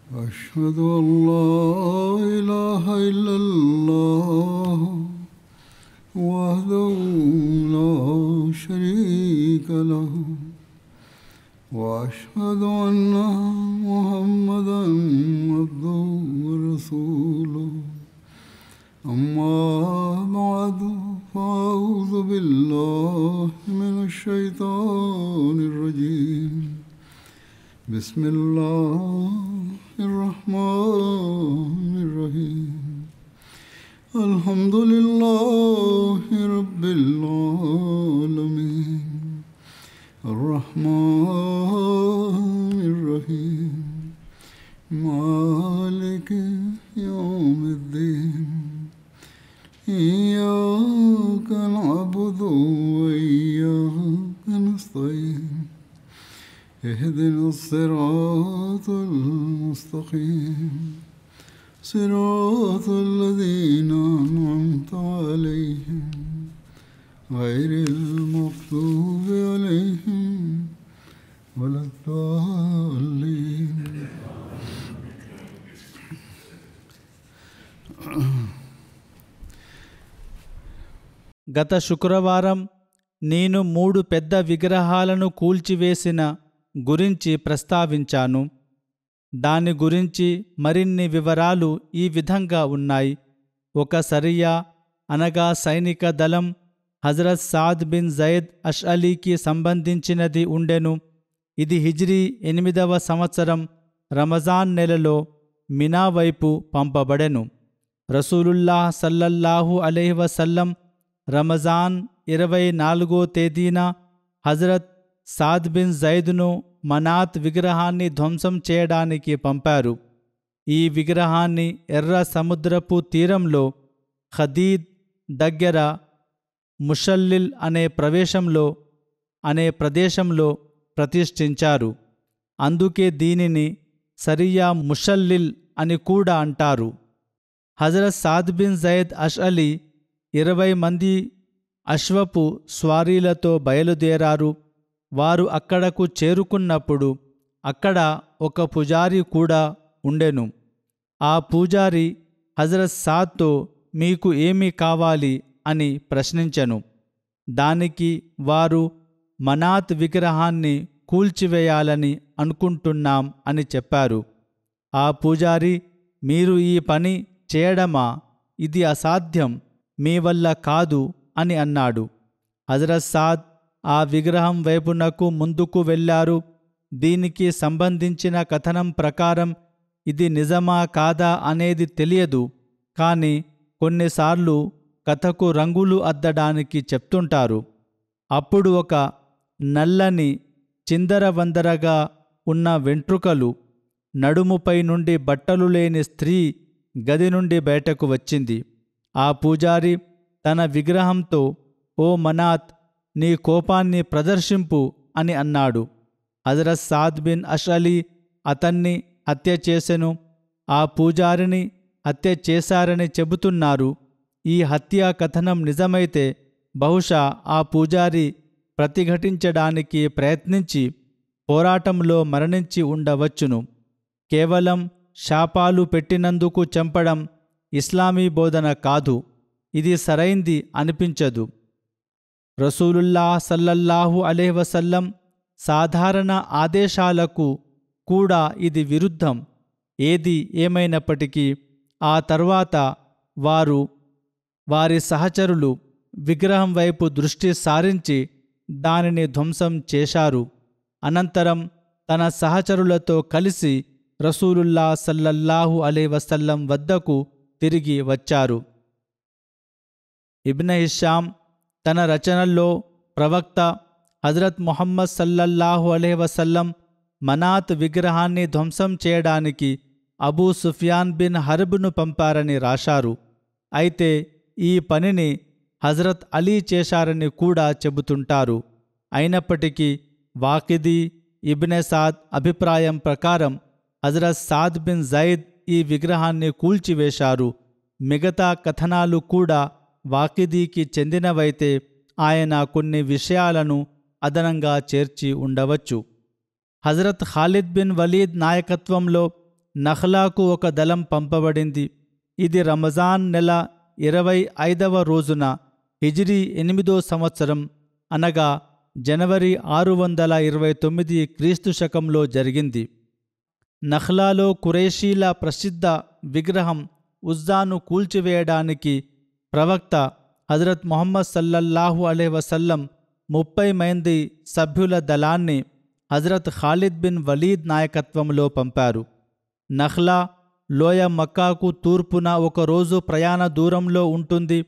أشهد أن لا إله إلا الله وحده لا شريك له وأشهد أن محمدا عبده ورسوله أما بعد فأعوذ بالله من الشيطان الرجيم بسم الله الرحمن الرحيم الحمد لله رب العالمين الرحمن الرحيم مالك يوم الدين إياك نعبد وإياك نستعين اهدنا الصراط المستقيم صراط الذين أنعمت عليهم غير المغضوب عليهم ولا الضالين. గత శుక్రవారం నేను 3 పెద్ద విగ్రహాలను కూల్చివేసిన గురించి ప్రస్తావించాను. దాని గురించి మరిన్ని వివరాలు ఈ విధంగా ఉన్నాయి. ఒక సరియా అనగా సైనిక దళం హజరత్ సాద్ బిన్ జైద్ అష్అలీకి సంబంధించినది ఉండెను. ఇది హిజ్రీ 8వ సంవత్సరం రమజాన్ నెలలో మినా వైపు పంపబడెను. రసూలుల్లాహ్ సల్లల్లాహు అలైహి వసల్లం రమజాన్ 24వ తేదీన హజరత్ సాద్ బిన్ జైద్ను మనాత్ విగ్రహాన్ని ధ్వంసం చేయడానికి పంపారు. ఈ విగ్రహాన్ని ఎర్ర సముద్రపు తీరంలో ఖదీద్ దగ్గర ముషల్లిల్ అనే ప్రదేశంలో ప్రతిష్ఠించారు. అందుకే దీనిని సరియా ముషల్లిల్ అని కూడా అంటారు. హజరత్ సాద్ బిన్ జైద్ అష్అలీ 20 మంది అశ్వపు స్వారీలతో బయలుదేరారు. వారు అక్కడకు చేరుకున్నప్పుడు అక్కడ ఒక పుజారి కూడా ఉండెను. ఆ పూజారి హజరత్ సాద్తో మీకు ఏమి కావాలి అని ప్రశ్నించెను. దానికి వారు మనాత్ విగ్రహాన్ని కూల్చివేయాలని అనుకుంటున్నాం అని చెప్పారు. ఆ పూజారి మీరు ఈ పని చేయడమా? ఇది అసాధ్యం, మీ వల్ల కాదు అని అన్నాడు. హజరత్ సాద్ ఆ విగ్రహం వైపునకు ముందుకు వెళ్ళారు. దీనికి సంబంధించిన కథనం ప్రకారం ఇది నిజమా కాదా అనేది తెలియదు. కానీ కొన్నిసార్లు కథకు రంగులు అద్దడానికి చెప్తుంటారు. అప్పుడు ఒక నల్లని చిందరవందరగా ఉన్న వెంట్రుకలు, నడుముపై నుండి బట్టలు లేని స్త్రీ గది నుండి బయటకు వచ్చింది. ఆ పూజారి తన విగ్రహంతో ఓ మనాత్, నీ కోపాన్ని ప్రదర్శింపు అని అన్నాడు. హజరత్ సాద్ బిన్ అష్అలీ అతన్ని హత్య చేసెను. ఆ పూజారిని హత్య చేశారని చెబుతున్నారు. ఈ హత్యా కథనం నిజమైతే బహుశా ఆ పూజారి ప్రతిఘటించడానికి ప్రయత్నించి పోరాటంలో మరణించి ఉండవచ్చును. కేవలం శాపాలు పెట్టినందుకు చంపడం ఇస్లామీ బోధన కాదు. ఇది సరైంది అనిపించదు. రసూలుల్లాహ్ సల్లల్లాహు అలైహి వసల్లం సాధారణ ఆదేశాలకు కూడా ఇది విరుద్ధం. ఏది ఏమైనప్పటికీ ఆ తర్వాత వారి సహచరులు విగ్రహం వైపు దృష్టి సారించి దానిని ధ్వంసం చేశారు. అనంతరం తన సహచరులతో కలిసి రసూలుల్లాహ్ సల్లల్లాహు అలైహి వసల్లం వద్దకు తిరిగి వచ్చారు. ఇబ్న్ హిషామ్ తన రచనల్లో ప్రవక్త హజరత్ ముహమ్మద్ సల్లల్లాహు అలైహి వసల్లం మనాత్ విగ్రహాన్ని ధ్వంసం చేయడానికి అబూ సుఫియాన్ బిన్ హర్బ్ను పంపారని రాశారు. అయితే ఈ పనిని హజరత్ అలీ చేశారని కూడా చెబుతుంటారు. అయినప్పటికీ వాకిదీ, ఇబ్నె సాద్ అభిప్రాయం ప్రకారం హజరత్ సాద్ బిన్ జైద్ ఈ విగ్రహాన్ని కూల్చివేశారు. మిగతా కథనాలు కూడా వాకిదీకి చెందినవైతే ఆయన కొన్ని విషయాలను అదనంగా చేర్చి ఉండవచ్చు. హజరత్ ఖాలిద్ బిన్ వలీద్ నాయకత్వంలో నఖ్లాకు ఒక దళం పంపబడింది. ఇది రంజాన్ నెల 25వ రోజున హిజ్రీ 8వ సంవత్సరం అనగా జనవరి 629 క్రీస్తు శకంలో జరిగింది. నఖ్లాలో ఖురేషీల ప్రసిద్ధ విగ్రహం ఉజ్జాను కూల్చివేయడానికి ప్రవక్త హజరత్ ముహమ్మద్ సల్లల్లాహు అలైహి వసల్లం 30 మంది సభ్యుల దళాన్ని హజరత్ ఖాలిద్ బిన్ వలీద్ నాయకత్వంలో పంపారు. నఖ్లా లోయ మక్కాకు తూర్పున ఒకరోజు ప్రయాణ దూరంలో ఉంటుంది.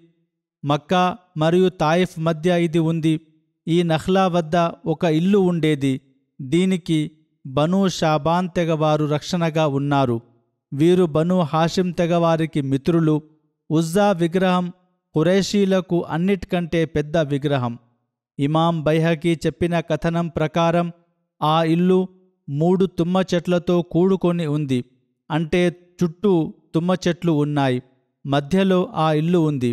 మక్కా మరియు తాయిఫ్ మధ్య ఇది ఉంది. ఈ నఖ్లా వద్ద ఒక ఇల్లు ఉండేది. దీనికి బనూ షాబాన్ తెగవారు రక్షణగా ఉన్నారు. వీరు బనూ హాషిం తెగవారికి మిత్రులు. ఉజ్జా విగ్రహం ఖురేషీలకు అన్నిటికంటే పెద్ద విగ్రహం. ఇమాం బైహకీ చెప్పిన కథనం ప్రకారం ఆ ఇల్లు 3 తుమ్మ చెట్లతో కూడుకొని ఉంది. అంటే చుట్టూ తుమ్మ చెట్లు ఉన్నాయి. మధ్యలో ఆ ఇల్లు ఉంది.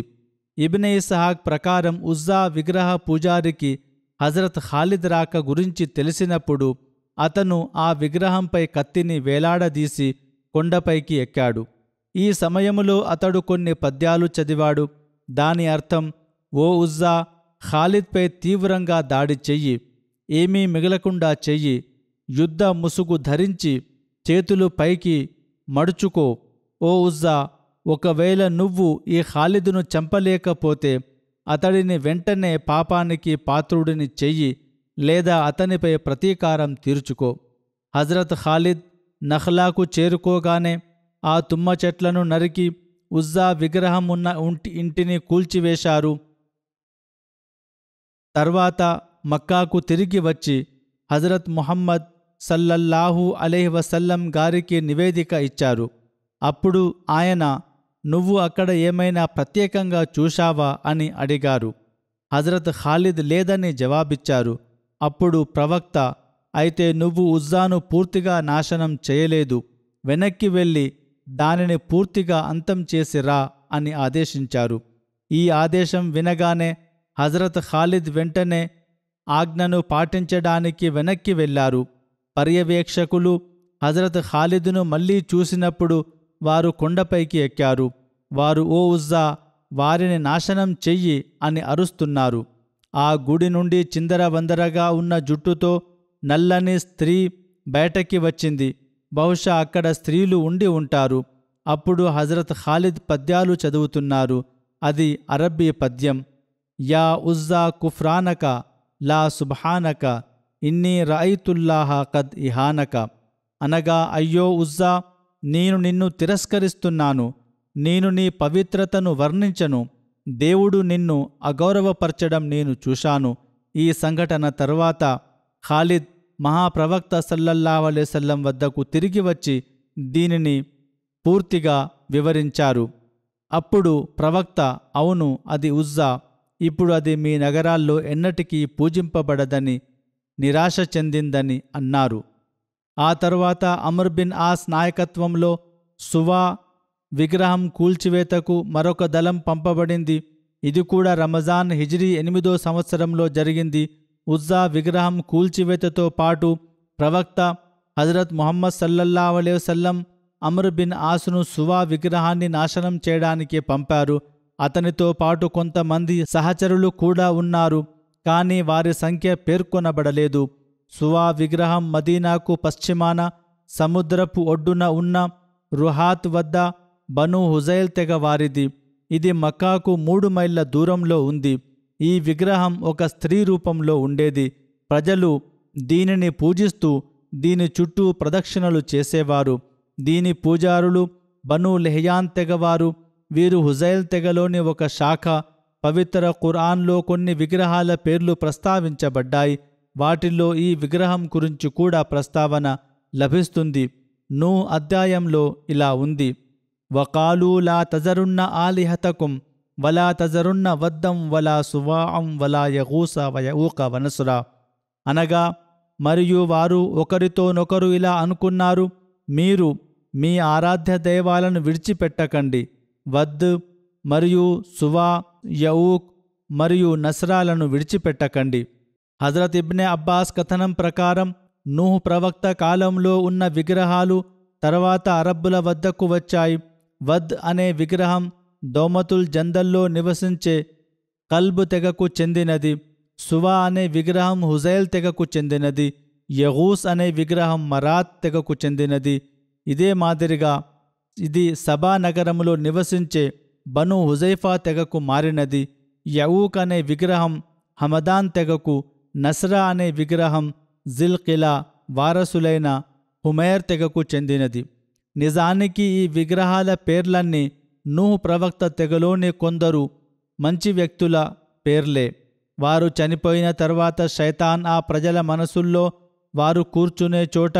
ఇబ్నె ఇస్హాక్ ప్రకారం ఉజ్జా విగ్రహ పూజారికి హజరత్ ఖాలిద్ రాక గురించి తెలిసినప్పుడు అతను ఆ విగ్రహంపై కత్తిని వేలాడదీసి కొండపైకి ఎక్కాడు. ఈ సమయములో అతడు కొన్ని పద్యాలు చదివాడు. దాని అర్థం, ఓ ఉజ్జా, ఖాలిద్పై తీవ్రంగా దాడి చెయ్యి, ఏమీ మిగలకుండా చెయ్యి, యుద్ధ ముసుగు ధరించి చేతులు పైకి మడుచుకో. ఓ ఉజ్జా, ఒకవేళ నువ్వు ఈ ఖాలిదును చంపలేకపోతే అతడిని వెంటనే పాపానికి పాత్రుడిని చెయ్యి, లేదా అతనిపై ప్రతీకారం తీర్చుకో. హజరత్ ఖాలిద్ నఖ్లాకు చేరుకోగానే ఆ తుమ్మ చెట్లను నరికి ఉజ్జా విగ్రహం ఉన్న ఇంటిని కూల్చివేశారు. తర్వాత మక్కాకు తిరిగి వచ్చి హజరత్ ముహమ్మద్ సల్లల్లాహు అలైహి వసల్లం గారికి నివేదిక ఇచ్చారు. అప్పుడు ఆయన, నువ్వు అక్కడ ఏమైనా ప్రత్యేకంగా చూశావా అని అడిగారు. హజరత్ ఖాలిద్ లేదని జవాబిచ్చారు. అప్పుడు ప్రవక్త, అయితే నువ్వు ఉజ్జాను పూర్తిగా నాశనం చేయలేదు, వెనక్కి వెళ్ళి దానిని పూర్తిగా అంతం చేసిరా అని ఆదేశించారు. ఈ ఆదేశం వినగానే హజరత్ ఖాలిద్ వెంటనే ఆజ్ఞను పాటించడానికి వెనక్కి వెళ్లారు. పర్యవేక్షకులు హజరత్ ఖాలిద్ను మళ్లీ చూసినప్పుడు వారు కొండపైకి ఎక్కారు. వారు, ఓ ఉజ్జా, వారిని నాశనం చెయ్యి అని అరుస్తున్నారు. ఆ గుడి నుండి చిందరవందరగా ఉన్న జుట్టుతో నల్లని స్త్రీ బయటకి వచ్చింది. బహుశా అక్కడ స్త్రీలు ఉండి ఉంటారు. అప్పుడు హజరత్ ఖాలిద్ పద్యాలు చదువుతున్నారు. అది అరబ్బీ పద్యం. యా ఉజ్జా కుఫ్రానక లా సుబ్హానక ఇన్నీ రఐతుల్లాహ కద్ ఇహానక. అనగా, అయ్యో ఉజ్జా, నేను నిన్ను తిరస్కరిస్తున్నాను, నేను నీ పవిత్రతను వర్ణించను, దేవుడు నిన్ను అగౌరవపరచడం నేను చూశాను. ఈ సంఘటన తర్వాత ఖాలిద్ మహాప్రవక్త సల్లల్లాహు అలైహి వసల్లం వద్దకు తిరిగి వచ్చి దీనిని పూర్తిగా వివరించారు. అప్పుడు ప్రవక్త, అవును, అది ఉజ్జా, ఇప్పుడు అది మీ నగరాల్లో ఎన్నటికీ పూజింపబడదని, నిరాశ చెందిందని అన్నారు. ఆ తరువాత అమ్ర్ బిన్ ఆస్ నాయకత్వంలో సువా విగ్రహం కూల్చివేతకు మరొక దళం పంపబడింది. ఇది కూడా రంజాన్ హిజ్రీ 8వ సంవత్సరంలో జరిగింది. ఉజ్జా విగ్రహం కూల్చివేతతో పాటు ప్రవక్త హజరత్ ముహమ్మద్ సల్లల్లాహు అలైహి వసల్లం అమ్ర్ బిన్ ఆస్ను సువా విగ్రహాన్ని నాశనం చేయడానికి పంపారు. అతనితో పాటు కొంతమంది సహచరులు కూడా ఉన్నారు, కానీ వారి సంఖ్య పేర్కొనబడలేదు. సువా విగ్రహం మదీనాకు పశ్చిమాన సముద్రపు ఒడ్డున ఉన్న రుహాత్ వద్ద బను హుజైల్ తెగ వారిది. ఇది మక్కాకు 3 మైళ్ళ దూరంలో ఉంది. ఈ విగ్రహం ఒక స్త్రీ రూపంలో ఉండేది. ప్రజలు దీనిని పూజిస్తూ దీని చుట్టూ ప్రదక్షిణలు చేసేవారు. దీని పూజారులు బను లెహయాన్ తెగవారు. వీరు హుజైల్ తెగలోని ఒక శాఖ. పవిత్ర ఖురాన్లో కొన్ని విగ్రహాల పేర్లు ప్రస్తావించబడ్డాయి. వాటిల్లో ఈ విగ్రహం గురించి కూడా ప్రస్తావన లభిస్తుంది. నూ అధ్యాయంలో ఇలా ఉంది, వకాలూ లా తజరున్న ఆలిహతకుం వలా తజరున్న వద్దం వలా సువాఅం వలా యగూస వయఊక వనసురా. అనగా, మరియు వారు ఒకరితోనొకరు ఇలా అనుకున్నారు, మీరు మీ ఆరాధ్య దైవాలను విడిచిపెట్టకండి, వద్ మరియు సువా, యఊక్ మరియు నస్రాలను విడిచిపెట్టకండి. హజరత్ ఇబ్నె అబ్బాస్ కథనం ప్రకారం నూహ్ ప్రవక్త కాలంలో ఉన్న విగ్రహాలు తర్వాత అరబ్బుల వద్దకు వచ్చాయి. వద్ అనే విగ్రహం దోమతుల్ జందల్లో నివసించే కల్బ్ తెగకు చెందినది. సువా అనే విగ్రహం హుజైల్ తెగకు చెందినది. యగూస్ అనే విగ్రహం మరాత్ తెగకు చెందినది. ఇదే మాదిరిగా ఇది సబా నగరములో నివసించే బను హుజైఫా తెగకు మారినది. యఊక్ అనే విగ్రహం హమదాన్ తెగకు, నస్రా అనే విగ్రహం జిల్కిలా వారసులైన హుమైర్ తెగకు చెందినది. నిజానికి ఈ విగ్రహాల పేర్లన్నీ నూహ్ ప్రవక్త తెగలోని కొందరు మంచి వ్యక్తుల పేర్లే. వారు చనిపోయిన తర్వాత శైతాన్ ఆ ప్రజల మనసుల్లో వారు కూర్చునే చోట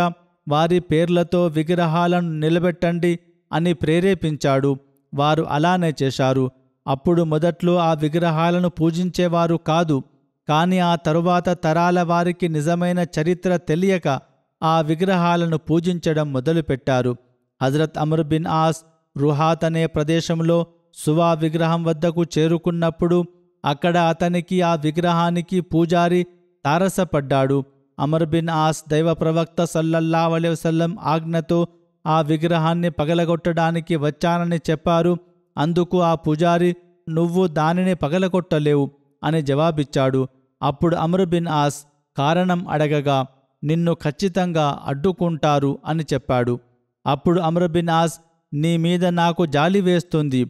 వారి పేర్లతో విగ్రహాలను నిలబెట్టండి అని ప్రేరేపించాడు. వారు అలానే చేశారు. అప్పుడు మొదట్లో ఆ విగ్రహాలను పూజించేవారు కాదు. కానీ ఆ తరువాత తరాల వారికి నిజమైన చరిత్ర తెలియక ఆ విగ్రహాలను పూజించడం మొదలుపెట్టారు. హజరత్ అమ్ర్ బిన్ ఆస్ రుహాత్ అనే ప్రదేశంలో సువా విగ్రహం వద్దకు చేరుకున్నప్పుడు అక్కడ అతనికి ఆ విగ్రహానికి పూజారి తారసపడ్డాడు. అమర్ బిన్ ఆస్ దైవ ప్రవక్త సల్లల్లాహు అలైహి వసల్లం ఆజ్ఞతో ఆ విగ్రహాన్ని పగలగొట్టడానికి వచ్చానని చెప్పారు. అందుకు ఆ పూజారి, నువ్వు దానిని పగలగొట్టలేవు అని జవాబిచ్చాడు. అప్పుడు అమర్ బిన్ ఆస్ కారణం అడగగా, నిన్ను ఖచ్చితంగా అడ్డుకుంటారు అని చెప్పాడు. అప్పుడు అమర్ బిన్ ఆస్, నీ మీద నాకు జాలి వేస్తుంది,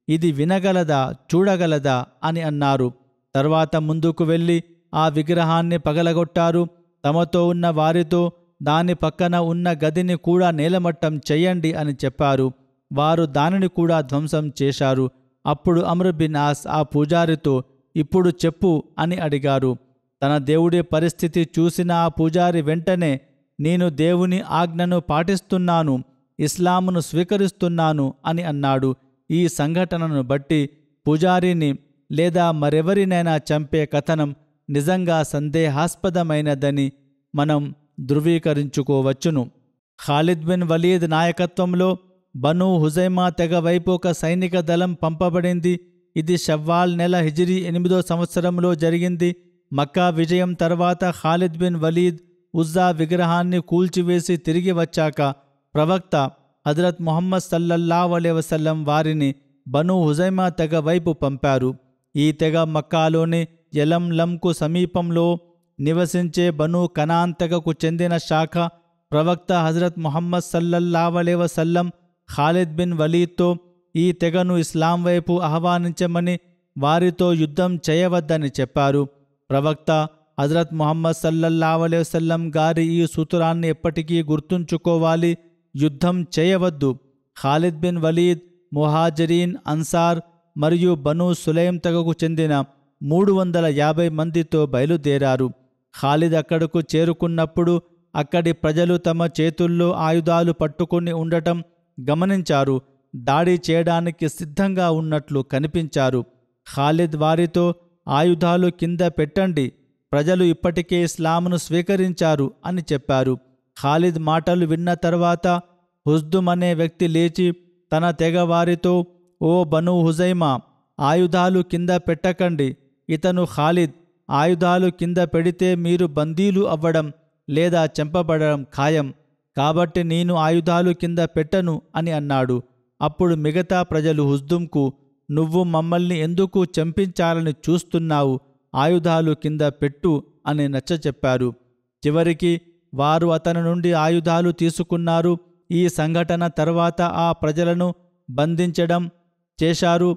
ఇది వినగలదా చూడగలదా అని అన్నారు. తర్వాత ముందుకు వెళ్ళి ఆ విగ్రహాన్ని పగలగొట్టారు. తమతో ఉన్న వారితో దాని పక్కన ఉన్న గదిని కూడా నేలమట్టం చెయ్యండి అని చెప్పారు. వారు దానిని కూడా ధ్వంసం చేశారు. అప్పుడు అమ్ర్ బిన్ ఆస్ ఆ పూజారితో, ఇప్పుడు చెప్పు అని అడిగారు. తన దేవుడి పరిస్థితి చూసిన ఆ పూజారి వెంటనే, నేను దేవుని ఆజ్ఞను పాటిస్తున్నాను, ఇస్లామును స్వీకరిస్తున్నాను అని అన్నాడు. ఈ సంఘటనను బట్టి పూజారిని లేదా మరెవరినైనా చంపే కథనం నిజంగా సందేహాస్పదమైనదని మనం ధృవీకరించుకోవచ్చును. ఖాలిద్ బిన్ వలీద్ నాయకత్వంలో బనూ హుజైమా తెగ వైపు ఒక సైనిక దళం పంపబడింది. ఇది షవ్వాల్ నెల హిజ్రీ 8వ సంవత్సరంలో జరిగింది. మక్కా విజయం తర్వాత ఖాలిద్ బిన్ వలీద్ ఉజ్జా విగ్రహాన్ని కూల్చివేసి తిరిగి వచ్చాక ప్రవక్త హజరత్ ముహమ్మద్ సల్లల్లాహు అలైహి వసల్లం వారిని బనూ హుజైమా తెగ వైపు పంపారు. ఈ తెగ మక్కాలోని యలంలంకు సమీపంలో నివసించే బనూ కనాన్ తెగకు చెందిన శాఖ. ప్రవక్త హజరత్ ముహమ్మద్ సల్లల్లాహు అలైహి వసల్లం ఖాలిద్ బిన్ వలీద్తో ఈ తెగను ఇస్లాం వైపు ఆహ్వానించమని, వారితో యుద్ధం చేయవద్దని చెప్పారు. ప్రవక్త హజరత్ ముహమ్మద్ సల్లల్లాహు అలైహి వసల్లం గారి ఈ సూత్రాన్ని ఎప్పటికీ గుర్తుంచుకోవాలి. యుద్ధం చేయవద్దు. ఖాలిద్ బిన్ వలీద్ ముహాజిరీన్, అన్సార్ మరియు బనూ సులైం తెగకు చెందిన 350 మందితో బయలుదేరారు. ఖాలిద్ అక్కడకు చేరుకున్నప్పుడు అక్కడి ప్రజలు తమ చేతుల్లో ఆయుధాలు పట్టుకుని ఉండటం గమనించారు. దాడి చేయడానికి సిద్ధంగా ఉన్నట్లు కనిపించారు. ఖాలిద్ వారితో, ఆయుధాలు కింద పెట్టండి, ప్రజలు ఇప్పటికే ఇస్లామును స్వీకరించారు అని చెప్పారు. ఖాలిద్ మాటలు విన్న తర్వాత హుజ్దుమ్ అనే వ్యక్తి లేచి తన తెగ వారితో, ఓ బనూ హుజైమా, ఆయుధాలు కింద పెట్టకండి. ఇతను ఖాలిద్, ఆయుధాలు కింద పెడితే మీరు బందీలు అవ్వడం లేదా చంపబడడం ఖాయం, కాబట్టి నేను ఆయుధాలు కింద పెట్టను అని అన్నాడు. అప్పుడు మిగతా ప్రజలు హుజ్దుమ్కు, నువ్వు మమ్మల్ని ఎందుకు చంపించాలని చూస్తున్నావు, ఆయుధాలు కింద పెట్టు అని నచ్చచెప్పారు. చివరికి వారు అతని నుండి ఆయుధాలు తీసుకున్నారు. ఈ సంఘటన తర్వాత ఆ ప్రజలను బంధించడం చేశారు.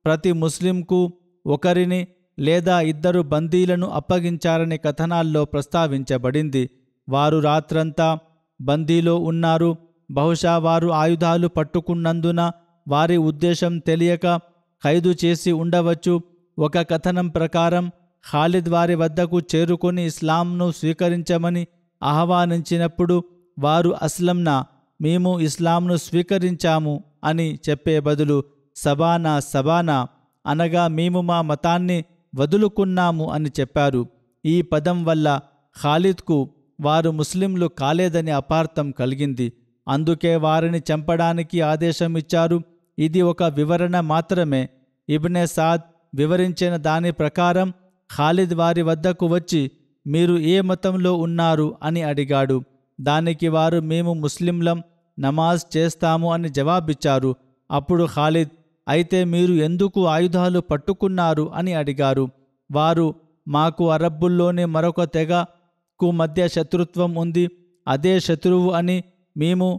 ప్రతి ముస్లింకు ఒకరిని లేదా 2 బందీలను అప్పగించారని కథనాల్లో ప్రస్తావించబడింది. వారు రాత్రంతా బందీలో ఉన్నారు. బహుశా వారు ఆయుధాలు పట్టుకున్నందున వారి ఉద్దేశం తెలియక ఖైదు చేసి ఉండవచ్చు. ఒక కథనం ప్రకారం ఖాలిద్ వారి వద్దకు చేరుకొని ఇస్లాంను స్వీకరించమని ఆహ్వానించినప్పుడు వారు అస్లంనా, మేము ఇస్లాంను స్వీకరించాము అని చెప్పే బదులు సబానా సబానా అనగా మేము మా మతాన్ని వదులుకున్నాము అని చెప్పారు. ఈ పదం వల్ల ఖాలిద్కు వారు ముస్లింలు కాలేదని అపార్థం కలిగింది. అందుకే వారిని చంపడానికి ఆదేశం ఇచ్చారు. ఇది ఒక వివరణ మాత్రమే. ఇబ్నె సాద్ వివరించిన దాని ప్రకారం ఖాలిద్ వారి వద్దకు వచ్చి, మీరు ఏ మతంలో ఉన్నారు అని అడిగాడు. దానికి వారు, మేము ముస్లింలం నమాజ్ చేస్తాము అని జవాబిచ్చారు. అప్పుడు ఖాలిద్, అయితే మీరు ఎందుకు ఆయుధాలు పట్టుకున్నారు అని అడిగారు. వారు, మాకు అరబ్బుల్లోని మరొక తెగకు మధ్య శత్రుత్వం ఉంది, అదే శత్రువు అని మేము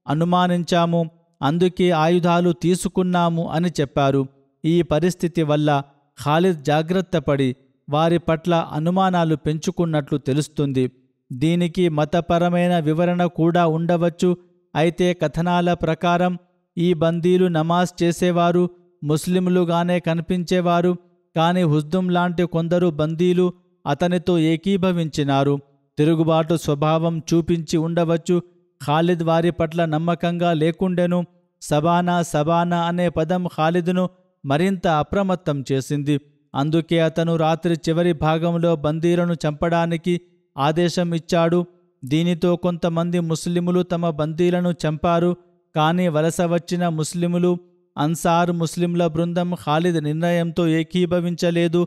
అనుమానించాము, అందుకే ఆయుధాలు తీసుకున్నాము అని చెప్పారు. ఈ పరిస్థితి వల్ల ఖాలిద్ జాగ్రత్తపడి వారి పట్ల అనుమానాలు పెంచుకున్నట్లు తెలుస్తుంది. దీనికి మతపరమైన వివరణ కూడా ఉండవచ్చు. అయితే కథనాల ప్రకారం ఈ బందీలు నమాజ్ చేసేవారు, ముస్లింలుగానే కనిపించేవారు. కానీ హుజ్దుం లాంటి కొందరు బందీలు అతనితో ఏకీభవించినారు. తిరుగుబాటు స్వభావం చూపించి ఉండవచ్చు. ఖాలిద్ వారి పట్ల నమ్మకంగా లేకుండెను. సబానా అనే పదం ఖాలిద్ను మరింత అప్రమత్తం చేసింది. అందుకే అతను రాత్రి చివరి భాగంలో బందీలను చంపడానికి ఆదేశం ఇచ్చాడు. దీనితో కొంతమంది ముస్లిములు తమ బందీలను చంపారు. కానీ వలస వచ్చిన ముస్లిములు, అన్సార్ ముస్లింల బృందం ఖాలిద్ నిర్ణయంతో ఏకీభవించలేదు,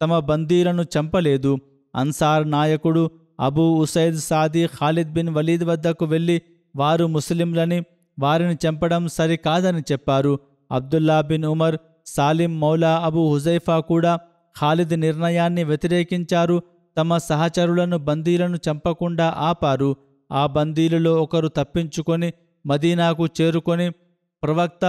తమ బందీలను చంపలేదు. అన్సార్ నాయకుడు Abu Usaid Saadi Khalid bin Walid వద్దకు వెళ్ళి వారు ముస్లింలని, వారిని చంపడం సరికాదని చెప్పారు. Abdullah bin Umar, Salim Maula Abu Huzaifa కూడా ఖాలిద్ నిర్ణయాన్ని వ్యతిరేకించారు. తమ సహచరులను బందీలను చంపకుండా ఆపారు. ఆ బందీలలో ఒకరు తప్పించుకొని మదీనాకు చేరుకొని ప్రవక్త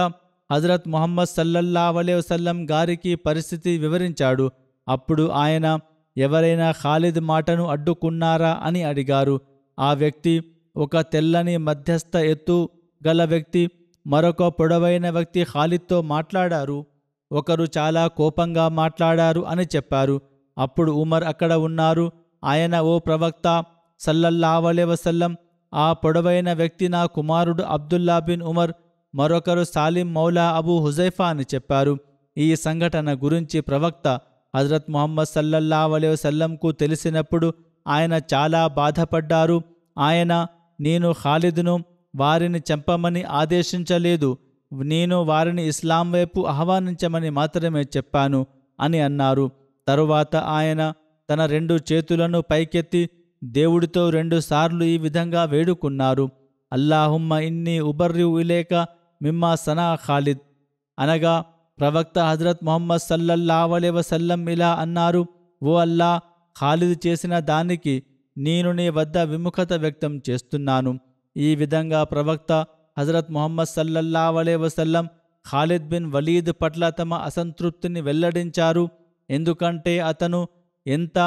హజరత్ ముహమ్మద్ సల్లల్లాహు అలైహి వసల్లం గారికి పరిస్థితి వివరించాడు. అప్పుడు ఆయన, ఎవరైనా ఖాలిద్ మాటను అడ్డుకున్నారా అని అడిగారు. ఆ వ్యక్తి, ఒక తెల్లని మధ్యస్థ ఎత్తు గల వ్యక్తి, మరొక పొడవైన వ్యక్తి ఖాలిద్తో మాట్లాడారు. ఒకరు చాలా కోపంగా మాట్లాడారు అని చెప్పారు. అప్పుడు ఉమర్ అక్కడ ఉన్నారు. ఆయన, ఓ ప్రవక్త సల్లల్లాహు అలైహి వసల్లం, ఆ పొడవైన వ్యక్తి నా కుమారుడు అబ్దుల్లా బిన్ ఉమర్, మరొకరు సాలిం మౌలా అబూ హుజైఫా అని చెప్పారు. ఈ సంఘటన గురించి ప్రవక్త హజరత్ ముహమ్మద్ సల్లల్లాహు అలైహి వసల్లంకు తెలిసినప్పుడు ఆయన చాలా బాధపడ్డారు. ఆయన, నేను ఖాలిద్ను వారిని చంపమని ఆదేశించలేదు, నేను వారిని ఇస్లాం వైపు ఆహ్వానించమని మాత్రమే చెప్పాను అని అన్నారు. తరువాత ఆయన తన 2 చేతులను పైకెత్తి దేవుడితో 2 సార్లు ఈ విధంగా వేడుకున్నారు, అల్లాహుమ్మ ఇన్నీ ఉబర్రి ఇలేక మిమ్మా సనా ఖాలిద్. అనగా ప్రవక్త హజరత్ ముహమ్మద్ సల్లల్లాహు అలైహి వసల్లం ఇలా అన్నారు, ఓ అల్లా, ఖాలిద్ చేసిన దానికి నేను నీ వద్ద విముఖత వ్యక్తం చేస్తున్నాను. ఈ విధంగా ప్రవక్త హజరత్ ముహమ్మద్ సల్లల్లాహు అలైహి వసల్లం ఖాలిద్ బిన్ వలీద్ పట్ల తమ అసంతృప్తిని వెల్లడించారు. ఎందుకంటే అతను ఎంత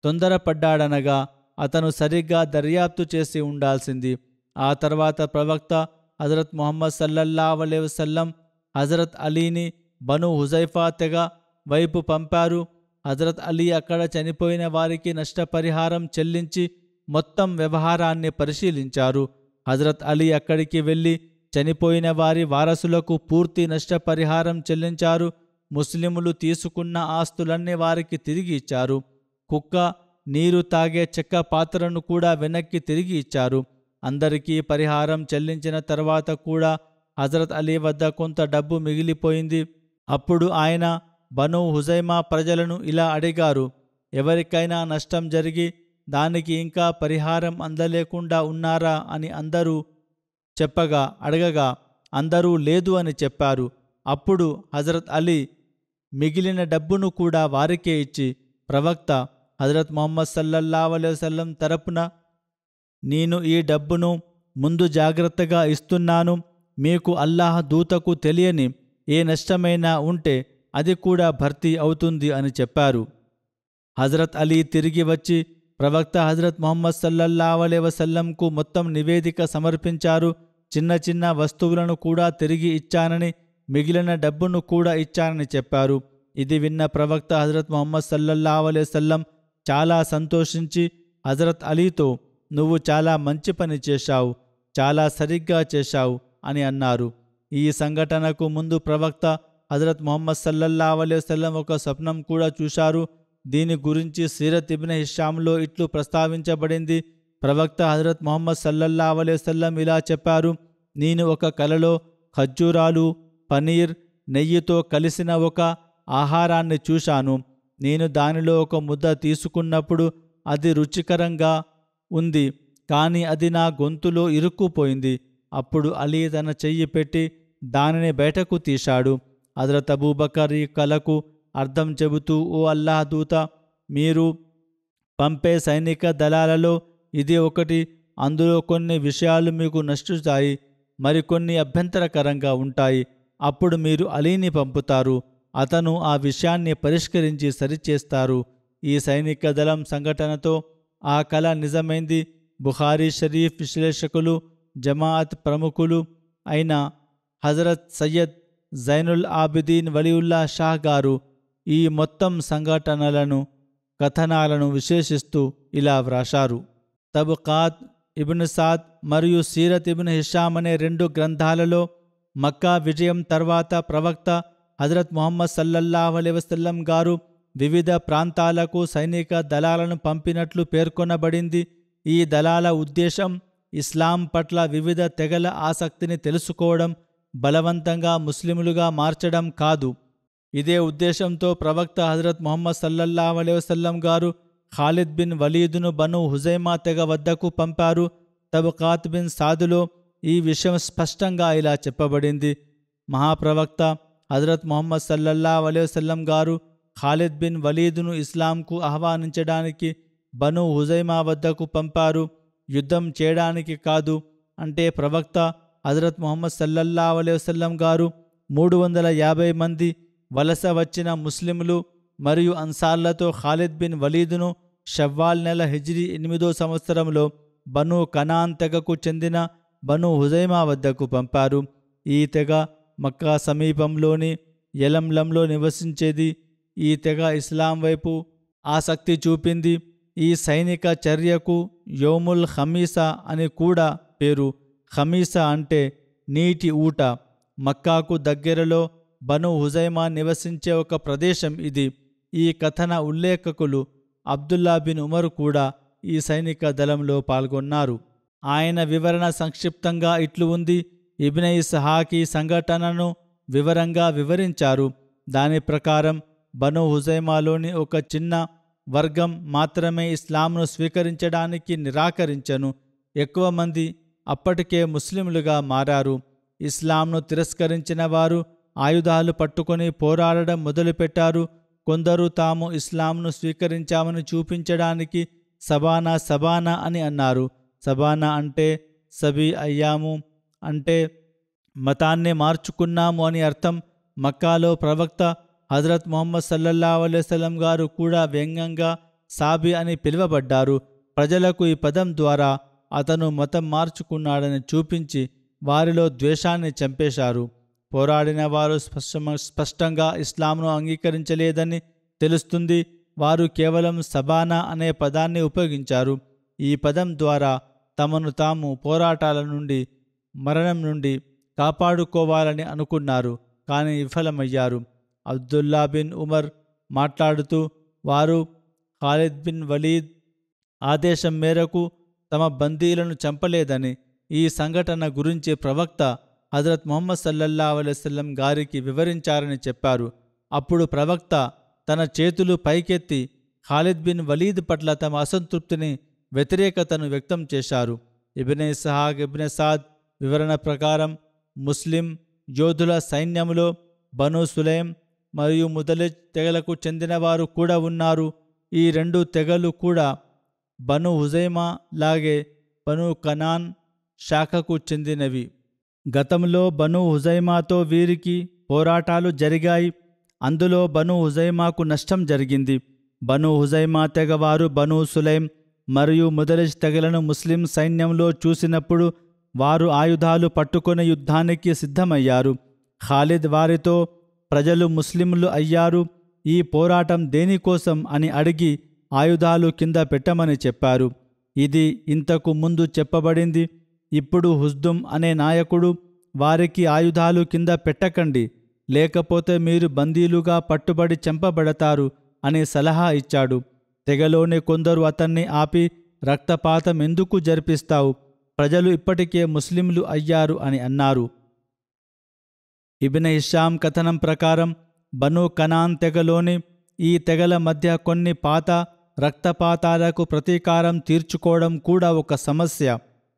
తొందరపడ్డాడనగా అతను సరిగ్గా దర్యాప్తు చేసి ఉండాల్సింది. ఆ తర్వాత ప్రవక్త హజరత్ ముహమ్మద్ సల్లల్లాహు అలైహి వసల్లం హజరత్ అలీని బను హుజైఫా తెగ వైపు పంపారు. హజరత్ అలీ అక్కడ చనిపోయిన వారికి నష్టపరిహారం చెల్లించి మొత్తం వ్యవహారాన్ని పరిశీలించారు. హజరత్ అలీ అక్కడికి వెళ్ళి చనిపోయిన వారి వారసులకు పూర్తి నష్టపరిహారం చెల్లించారు. ముస్లిములు తీసుకున్న ఆస్తులన్నీ వారికి తిరిగి ఇచ్చారు. కుక్క నీరు తాగే చెక్క పాత్రను కూడా వెనక్కి తిరిగి ఇచ్చారు. అందరికీ పరిహారం చెల్లించిన తర్వాత కూడా హజరత్ అలీ వద్ద కొంత డబ్బు మిగిలిపోయింది. అప్పుడు ఆయన బను హుజైమా ప్రజలను ఇలా అడిగారు, ఎవరికైనా నష్టం జరిగి దానికి ఇంకా పరిహారం అందలేకుండా ఉన్నారా అని అందరూ అడగగా అందరూ లేదు అని చెప్పారు. అప్పుడు హజరత్ అలీ మిగిలిన డబ్బును కూడా వారికే ఇచ్చి, ప్రవక్త హజరత్ ముహమ్మద్ సల్లల్లాహు అలైహి వసల్లం తరపున నేను ఈ డబ్బును ముందు జాగ్రత్తగా ఇస్తున్నాను, మీకు అల్లాహ్ దూతకు తెలియని ఏ నష్టమైనా ఉంటే అది కూడా భర్తీ అవుతుంది అని చెప్పారు. హజరత్ అలీ తిరిగి వచ్చి ప్రవక్త హజరత్ ముహమ్మద్ సల్లల్లాహు అలైహి వసల్లంకు మొత్తం నివేదిక సమర్పించారు. చిన్న చిన్న వస్తువులను కూడా తిరిగి ఇచ్చానని, మిగిలిన డబ్బును కూడా ఇచ్చానని చెప్పారు. ఇది విన్న ప్రవక్త హజరత్ ముహమ్మద్ సల్లల్లాహు అలైహి వసల్లం చాలా సంతోషించి హజరత్ అలీతో, నువ్వు చాలా మంచి పని చేశావు, చాలా సరిగ్గా చేశావు అని అన్నారు. ఈ సంఘటనకు ముందు ప్రవక్త హజరత్ ముహమ్మద్ సల్లల్లాహు అలైహి వసల్లం ఒక స్వప్నం కూడా చూశారు. దీని గురించి సీరత్ ఇబ్న్ హిషాంలో ఇట్లు ప్రస్తావించబడింది. ప్రవక్త హజరత్ ముహమ్మద్ సల్లల్లాహు అలైహి వసల్లం ఇలా చెప్పారు, నేను ఒక కలలో ఖర్జూరాలు, పనీర్, నెయ్యితో కలిసిన ఒక ఆహారాన్ని చూశాను. నేను దానిలో ఒక ముద్ద తీసుకున్నప్పుడు అది రుచికరంగా ఉంది, కానీ అది నా గొంతులో ఇరుక్కుపోయింది. అప్పుడు అలీ తన చెయ్యి పెట్టి దానిని బయటకు తీశాడు. హజరత్ అబూబకర్ ఈ కలకు అర్థం చెబుతూ, ఓ అల్లాహ్ దూత, మీరు పంపే సైనిక దళాలలో ఇది ఒకటి. అందులో కొన్ని విషయాలు మీకు నచ్చుతాయి, మరికొన్ని అభ్యంతరకరంగా ఉంటాయి. అప్పుడు మీరు అలీని పంపుతారు. అతను ఆ విషయాన్ని పరిష్కరించి సరిచేస్తారు. ఈ సైనిక దళం సంఘటనతో ఆ కల నిజమైంది. బుఖారీ షరీఫ్ విశ్లేషకులు, జమాఅత్ ప్రముఖులు అయిన హజరత్ సయ్యద్ జైనుల్ ఆబిదీన్ వలీవుల్లా షాహ్ గారు ఈ మొత్తం సంఘటనలను కథనాలను విశ్లేషిస్తూ ఇలా వ్రాశారు. తబ్కాత్ ఇబ్న్ సాద్ మరియు సీరత్ ఇబ్న్ హిషామ్ అనే 2 గ్రంథాలలో మక్కా విజయం తర్వాత ప్రవక్త హజరత్ ముహమ్మద్ సల్లల్లాహు అలైహి వసల్లం గారు వివిధ ప్రాంతాలకు సైనిక దళాలను పంపినట్లు పేర్కొనబడింది. ఈ దళాల ఉద్దేశం ఇస్లాం పట్ల వివిధ తెగల ఆసక్తిని తెలుసుకోవడం, బలవంతంగా ముస్లిములుగా మార్చడం కాదు. ఇదే ఉద్దేశంతో ప్రవక్త హజరత్ ముహమ్మద్ సల్లల్లాహు అలైహి వసల్లం గారు ఖాలిద్ బిన్ వలీదును బను హుజైమా తెగ వద్దకు పంపారు. తబ్కాత్ బిన్ సాదులో ఈ విషయం స్పష్టంగా ఇలా చెప్పబడింది. మహాప్రవక్త హజరత్ ముహమ్మద్ సల్లల్లాహు అలైహి వసల్లం గారు ఖాలిద్ బిన్ వలీదును ఇస్లాంకు ఆహ్వానించడానికి బను హుజైమా వద్దకు పంపారు, యుద్ధం చేయడానికి కాదు. అంటే ప్రవక్త హజరత్ ముహమ్మద్ సల్లల్లాహు అలైహి వసల్లం గారు 350 మంది వలస వచ్చిన ముస్లింలు మరియు అన్సార్లతో ఖాలిద్ బిన్ వలీదును షవ్వాల్ నెల హిజ్రీ 8వ సంవత్సరంలో బను కనాన్ తెగకు చెందిన బను హుజైమా వద్దకు పంపారు. ఈ తెగ మక్కా సమీపంలోని యలంలంలో నివసించేది. ఈ తెగ ఇస్లాం వైపు ఆసక్తి చూపింది. ఈ సైనిక చర్యకు యోముల్ ఖమీసా అని కూడా పేరు. ఖమీసా అంటే నీటి ఊట. మక్కాకు దగ్గరలో బను హుజైమా నివసించే ఒక ప్రదేశం ఇది. ఈ కథన ఉల్లేఖకులు అబ్దుల్లా బిన్ ఉమర్ కూడా ఈ సైనిక దళంలో పాల్గొన్నారు. ఆయన వివరణ సంక్షిప్తంగా ఇట్లు ఉంది. ఇబ్నె ఇస్హాక్ ఈ సంఘటనను వివరంగా వివరించారు. దాని ప్రకారం బను హుజైమాలోని ఒక చిన్న వర్గం మాత్రమే ఇస్లాంను స్వీకరించడానికి నిరాకరించెను. ఎక్కువ మంది అప్పటికే ముస్లింలుగా మారారు. ఇస్లాంను తిరస్కరించిన వారు ఆయుధాలు పట్టుకొని పోరాడడం మొదలుపెట్టారు. కొందరు తాము ఇస్లాంను స్వీకరించామని చూపించడానికి సబానా అని అన్నారు. సబానా అంటే సబీ అయ్యాము, అంటే మతాన్ని మార్చుకున్నాము అని అర్థం. మక్కాలో ప్రవక్త హజరత్ ముహమ్మద్ సల్లల్లాహు అలైహి వసల్లం గారు కూడా వ్యంగ్యంగా సాబి అని పిలువబడ్డారు. ప్రజలకు ఈ పదం ద్వారా అతను మతం మార్చుకున్నాడని చూపించి వారిలో ద్వేషాన్ని చంపేశారు. పోరాడిన వారు స్పష్టంగా ఇస్లాంను అంగీకరించలేదని తెలుస్తుంది. వారు కేవలం సబానా అనే పదాన్ని ఉపయోగించారు. ఈ పదం ద్వారా తమను తాము పోరాటాల నుండి, మరణం నుండి కాపాడుకోవాలని అనుకున్నారు, కానీ విఫలమయ్యారు. అబ్దుల్లా బిన్ ఉమర్ మాట్లాడుతూ, వారు ఖాలిద్ బిన్ వలీద్ ఆదేశం మేరకు తమ బందీలను చంపలేదని, ఈ సంఘటన గురించి ప్రవక్త హజరత్ ముహమ్మద్ సల్లల్లాహు అలైహి వసల్లం గారికి వివరించారని చెప్పారు. అప్పుడు ప్రవక్త తన చేతులు పైకెత్తి ఖాలిద్ బిన్ వలీద్ పట్ల తమ అసంతృప్తిని, వ్యతిరేకతను వ్యక్తం చేశారు. ఇబ్నె ఇస్హాక్, ఇబ్నె సాద్ వివరణ ప్రకారం ముస్లిం యోధుల సైన్యంలో బను సులైం మరియు ముదలిజ్ తెగలకు చెందినవారు కూడా ఉన్నారు. ఈ 2 తెగలు కూడా బను హుజైమా లాగే బను కనాన్ శాఖకు చెందినవి. గతంలో బను హుజైమాతో వీరికి పోరాటాలు జరిగాయి. అందులో బను హుజైమాకు నష్టం జరిగింది. బను హుజైమా తెగవారు బను సులైం మరియు ముదలిజ్ తెగలను ముస్లిం సైన్యంలో చూసినప్పుడు వారు ఆయుధాలు పట్టుకుని యుద్ధానికి సిద్ధమయ్యారు. ఖాలిద్ వారితో, ప్రజలు ముస్లింలు అయ్యారు, ఈ పోరాటం దేనికోసం అని అడిగి ఆయుధాలు కింద పెట్టమని చెప్పారు. ఇది ఇంతకు ముందు చెప్పబడింది. ఇప్పుడు హుజ్దుమ్ అనే నాయకుడు వారికి ఆయుధాలు కింద పెట్టకండి, లేకపోతే మీరు బందీలుగా పట్టుబడి చంపబడతారు అని సలహా ఇచ్చాడు. తెగలోని కొందరు అతన్ని ఆపి, రక్తపాతం ఎందుకు జరిపిస్తావు, ప్రజలు ఇప్పటికే ముస్లింలు అయ్యారు అని అన్నారు. ఇబ్నె హిషామ్ కథనం ప్రకారం బను కనాన్ తెగలోని ఈ తెగల మధ్య కొన్ని పాత రక్తపాతాలకు ప్రతీకారం తీర్చుకోవడం కూడా ఒక సమస్య.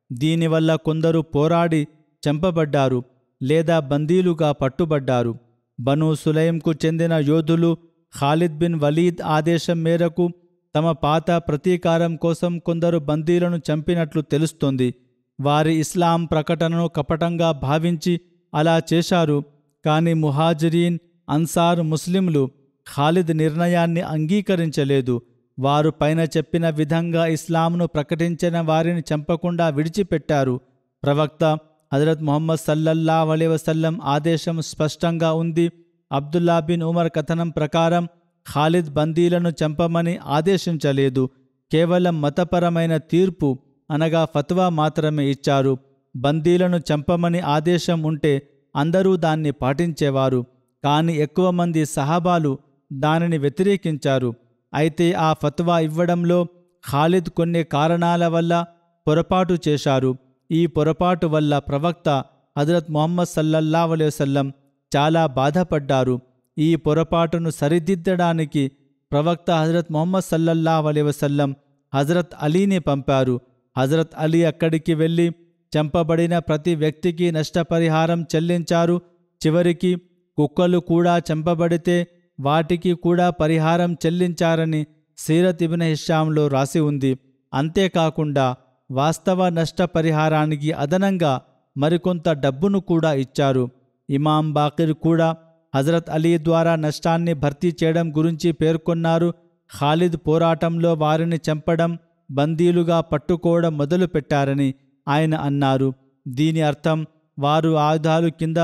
దీనివల్ల కొందరు పోరాడి చంపబడ్డారు లేదా బందీలుగా పట్టుబడ్డారు. బనూ సులైంకు చెందిన యోధులు ఖాలిద్ బిన్ వలీద్ ఆదేశం మేరకు తమ పాత ప్రతీకారం కోసం కొందరు బందీలను చంపినట్లు తెలుస్తోంది. వారి ఇస్లాం ప్రకటనను కపటంగా భావించి అలా చేశారు. కానీ ముహాజిరీన్, అన్సార్ ముస్లింలు ఖాలిద్ నిర్ణయాన్ని అంగీకరించలేదు. వారు పైన చెప్పిన విధంగా ఇస్లాంను ప్రకటించిన వారిని చంపకుండా విడిచిపెట్టారు. ప్రవక్త హజరత్ ముహమ్మద్ సల్లల్లాహు అలైహి వసల్లం ఆదేశం స్పష్టంగా ఉంది. అబ్దుల్లా బిన్ ఉమర్ కథనం ప్రకారం ఖాలిద్ బందీలను చంపమని ఆదేశించలేదు. కేవలం మతపరమైన తీర్పు అనగా ఫత్వా మాత్రమే ఇచ్చారు. బందీలను చంపమని ఆదేశం ఉంటే అందరూ దాన్ని పాటించేవారు. కానీ ఎక్కువ మంది సహాబాలు దానిని వ్యతిరేకించారు. అయితే ఆ ఫత్వా ఇవ్వడంలో ఖాలిద్ కొన్ని కారణాల వల్ల పొరపాటు చేశారు. ఈ పొరపాటు వల్ల ప్రవక్త హజరత్ ముహమ్మద్ సల్లల్లాహు అలైహి వసల్లం చాలా బాధపడ్డారు. ఈ పొరపాటును సరిదిద్దడానికి ప్రవక్త హజరత్ ముహమ్మద్ సల్లల్లాహు అలైహి వసల్లం హజరత్ అలీని పంపారు. హజరత్ అలీ అక్కడికి వెళ్ళి చంపబడిన ప్రతి వ్యక్తికి నష్టపరిహారం చెల్లించారు. చివరికి కుక్కలు కూడా చంపబడితే వాటికి కూడా పరిహారం చెల్లించారని సీరత్ ఇబ్న్ హిషాంలో రాసి ఉంది. అంతేకాకుండా వాస్తవ నష్టపరిహారానికి అదనంగా మరికొంత డబ్బును కూడా ఇచ్చారు. ఇమాం బాకిర్ కూడా హజరత్ అలీ ద్వారా నష్టాన్ని భర్తీ చేయడం గురించి పేర్కొన్నారు. ఖాలిద్ పోరాటంలో వారిని చంపడం, బందీలుగా పట్టుకోవడం మొదలుపెట్టారని ఆయన అన్నారు. దీని అర్థం వారు ఆయుధాలు కింద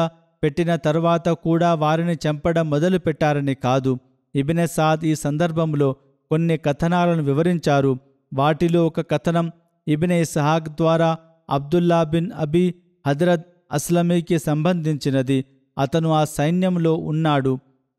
పెట్టిన తర్వాత కూడా వారిని చంపడం మొదలుపెట్టారని కాదు. ఇబ్నె సాద్ ఈ సందర్భంలో కొన్ని కథనాలను వివరించారు. వాటిలో ఒక కథనం ఇబ్నె ఇస్హాక్ ద్వారా అబ్దుల్లా బిన్ అబీ హజరత్ అస్లమీకి సంబంధించినది. అతను ఆ సైన్యంలో ఉన్నాడు.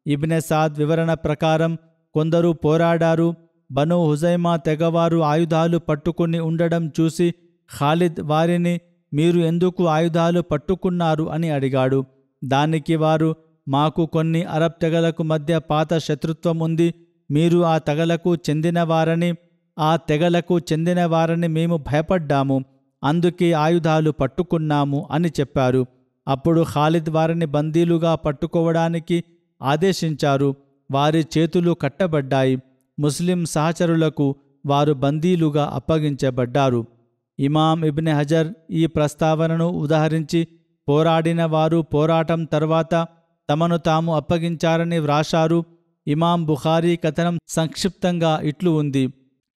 ఇబ్నె సాద్ వివరణ ప్రకారం కొందరు పోరాడారు. బనూ హుజైమా తెగవారు ఆయుధాలు పట్టుకుని ఉండడం చూసి ఖాలిద్ వారిని మీరు ఎందుకు ఆయుధాలు పట్టుకున్నారు అని అడిగాడు. దానికి వారు మాకు కొన్ని అరబ్ తెగలకు మధ్య పాత శత్రుత్వం ఉంది. మీరు ఆ తెగలకు చెందినవారని మేము భయపడ్డాము. అందుకే ఆయుధాలు పట్టుకున్నాము అని చెప్పారు. అప్పుడు ఖాలిద్ వారిని బందీలుగా పట్టుకోవడానికి ఆదేశించారు. వారి చేతులు కట్టబడ్డాయి. ముస్లిం సహచరులకు వారు బందీలుగా అప్పగించబడ్డారు. ఇమాం ఇబ్నె హజర్ ఈ ప్రస్తావనను ఉదహరించి పోరాడిన వారు పోరాటం తర్వాత తమను తాము అప్పగించారని వ్రాశారు. ఇమాం బుఖారీ కథనం సంక్షిప్తంగా ఇట్లు ఉంది.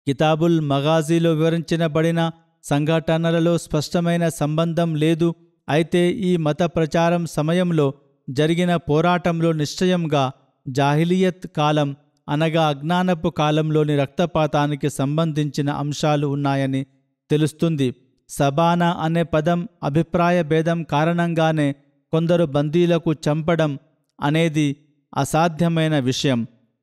కితాబుల్ మగాజీలో వివరించబడిన సంఘటనలలో స్పష్టమైన సంబంధం లేదు. అయితే ఈ మత ప్రచారం సమయంలో జరిగిన పోరాటంలో నిశ్చయంగా జాహిలియత్ కాలం అనగా అజ్ఞానపు కాలంలోని రక్తపాతానికి సంబంధించిన అంశాలు ఉన్నాయని తెలుస్తుంది. సబానా అనే పదం అభిప్రాయ భేదం కారణంగానే కొందరు బందీలకు చంపడం అనేది అసాధ్యమైన విషయం.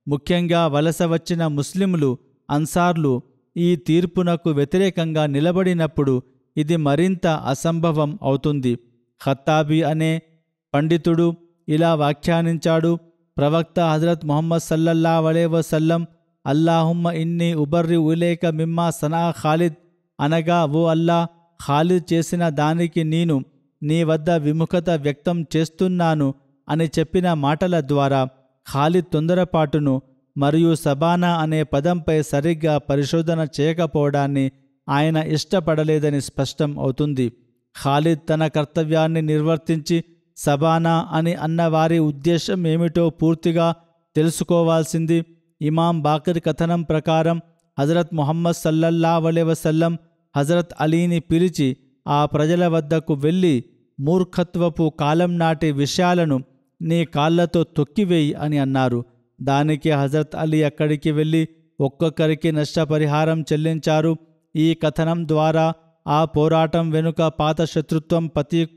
ముఖ్యంగా వలస వచ్చిన ముస్లింలు, అన్సార్లు ఈ తీర్పునకు వ్యతిరేకంగా నిలబడినప్పుడు ఇది మరింత అసంభవం అవుతుంది. ఖత్తాబీ అనే పండితుడు ఇలా వ్యాఖ్యానించాడు. ప్రవక్త హజరత్ ముహమ్మద్ సల్లల్లాహు అలైహి వసల్లం అల్లాహుమ్మ ఇన్నీ ఉబర్రి ఉలేక మిమ్మా సనా ఖాలిద్ అనగా, ఓ అల్లా, ఖాలిద్ చేసిన దానికి నేను నీ వద్ద విముఖత వ్యక్తం చేస్తున్నాను అని చెప్పిన మాటల ద్వారా ఖాలిద్ తొందరపాటును మరియు సబానా అనే పదంపై సరిగ్గా పరిశోధన చేయకపోవడాన్ని ఆయన ఇష్టపడలేదని స్పష్టం అవుతుంది. ఖాలిద్ తన కర్తవ్యాన్ని నిర్వర్తించి సబానా అని అన్న వారి ఉద్దేశం ఏమిటో పూర్తిగా తెలుసుకోవాల్సింది. ఇమాం బాకిర్ కథనం ప్రకారం హజరత్ ముహమ్మద్ సల్లల్లాహు అలైహి వసల్లం హజరత్ అలీని పిలిచి ఆ ప్రజల వద్దకు వెళ్ళి మూర్ఖత్వపు కాలం నాటి విషయాలను నీ కాళ్లతో తొక్కివేయి అని అన్నారు. దానికి హజరత్ అలీ అక్కడికి వెళ్ళి ఒక్కొక్కరికి నష్టపరిహారం చెల్లించారు. ఈ కథనం ద్వారా ఆ పోరాటం వెనుక పాత శత్రుత్వం,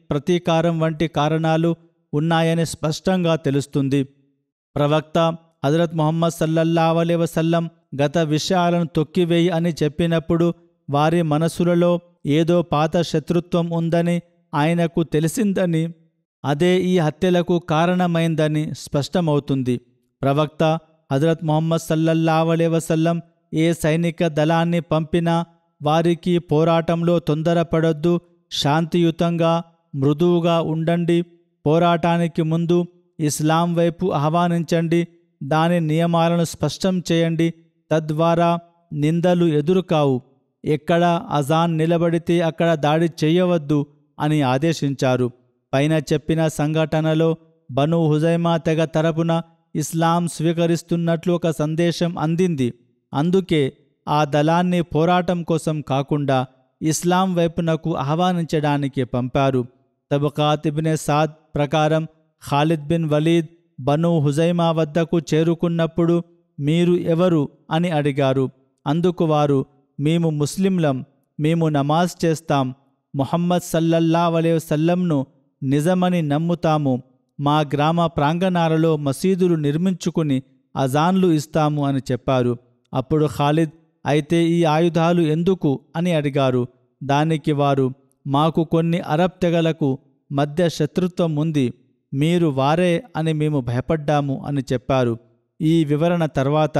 ప్రతీకారం వంటి కారణాలు ఉన్నాయని స్పష్టంగా తెలుస్తుంది. ప్రవక్త హజరత్ ముహమ్మద్ సల్లల్లాహు అలైహి వసల్లం గత విషయాలను తొక్కివేయి అని చెప్పినప్పుడు వారి మనసులలో ఏదో పాత శత్రుత్వం ఉందని ఆయనకు తెలిసిందని, అదే ఈ హత్యలకు కారణమైందని స్పష్టమవుతుంది. ప్రవక్త హజరత్ ముహమ్మద్ సల్లల్లాహు అలైహి వసల్లం ఏ సైనిక దళాన్ని పంపినా వారికి పోరాటంలో తొందరపడొద్దు, శాంతియుతంగా మృదువుగా ఉండండి. పోరాటానికి ముందు ఇస్లాం వైపు ఆహ్వానించండి. దాని నియమాలను స్పష్టం చేయండి. తద్వారా నిందలు ఎదురుకావు. ఎక్కడ అజాన్ నిలబడితే అక్కడ దాడి చేయవద్దు అని ఆదేశించారు. పైన చెప్పిన సంఘటనలో బను హుజైమా తెగ తరపున ఇస్లాం స్వీకరిస్తున్నట్లు ఒక సందేశం అందింది. అందుకే ఆ దళాన్ని పోరాటం కోసం కాకుండా ఇస్లాం వైపునకు ఆహ్వానించడానికి పంపారు. తబకాత్ ఇబ్నే సాద్ ప్రకారం ఖాలిద్ బిన్ వలీద్ బను హుజైమా వద్దకు చేరుకున్నప్పుడు మీరు ఎవరు అని అడిగారు. అందుకు వారు, మేము ముస్లింలం, మేము నమాజ్ చేస్తాం, ముహమ్మద్ సల్లల్లాహు అలైహి వసల్లంను నిజమని నమ్ముతాము, మా గ్రామ ప్రాంగణాలలో మసీదులు నిర్మించుకుని అజాన్లు ఇస్తాము అని చెప్పారు. అప్పుడు ఖాలిద్, అయితే ఈ ఆయుధాలు ఎందుకు అని అడిగారు. దానికి వారు, మాకు కొన్ని అరబ్ తెగలకు మధ్య శత్రుత్వం ఉంది, మీరు వారే అని మేము భయపడ్డాము అని చెప్పారు. ఈ వివరణ తర్వాత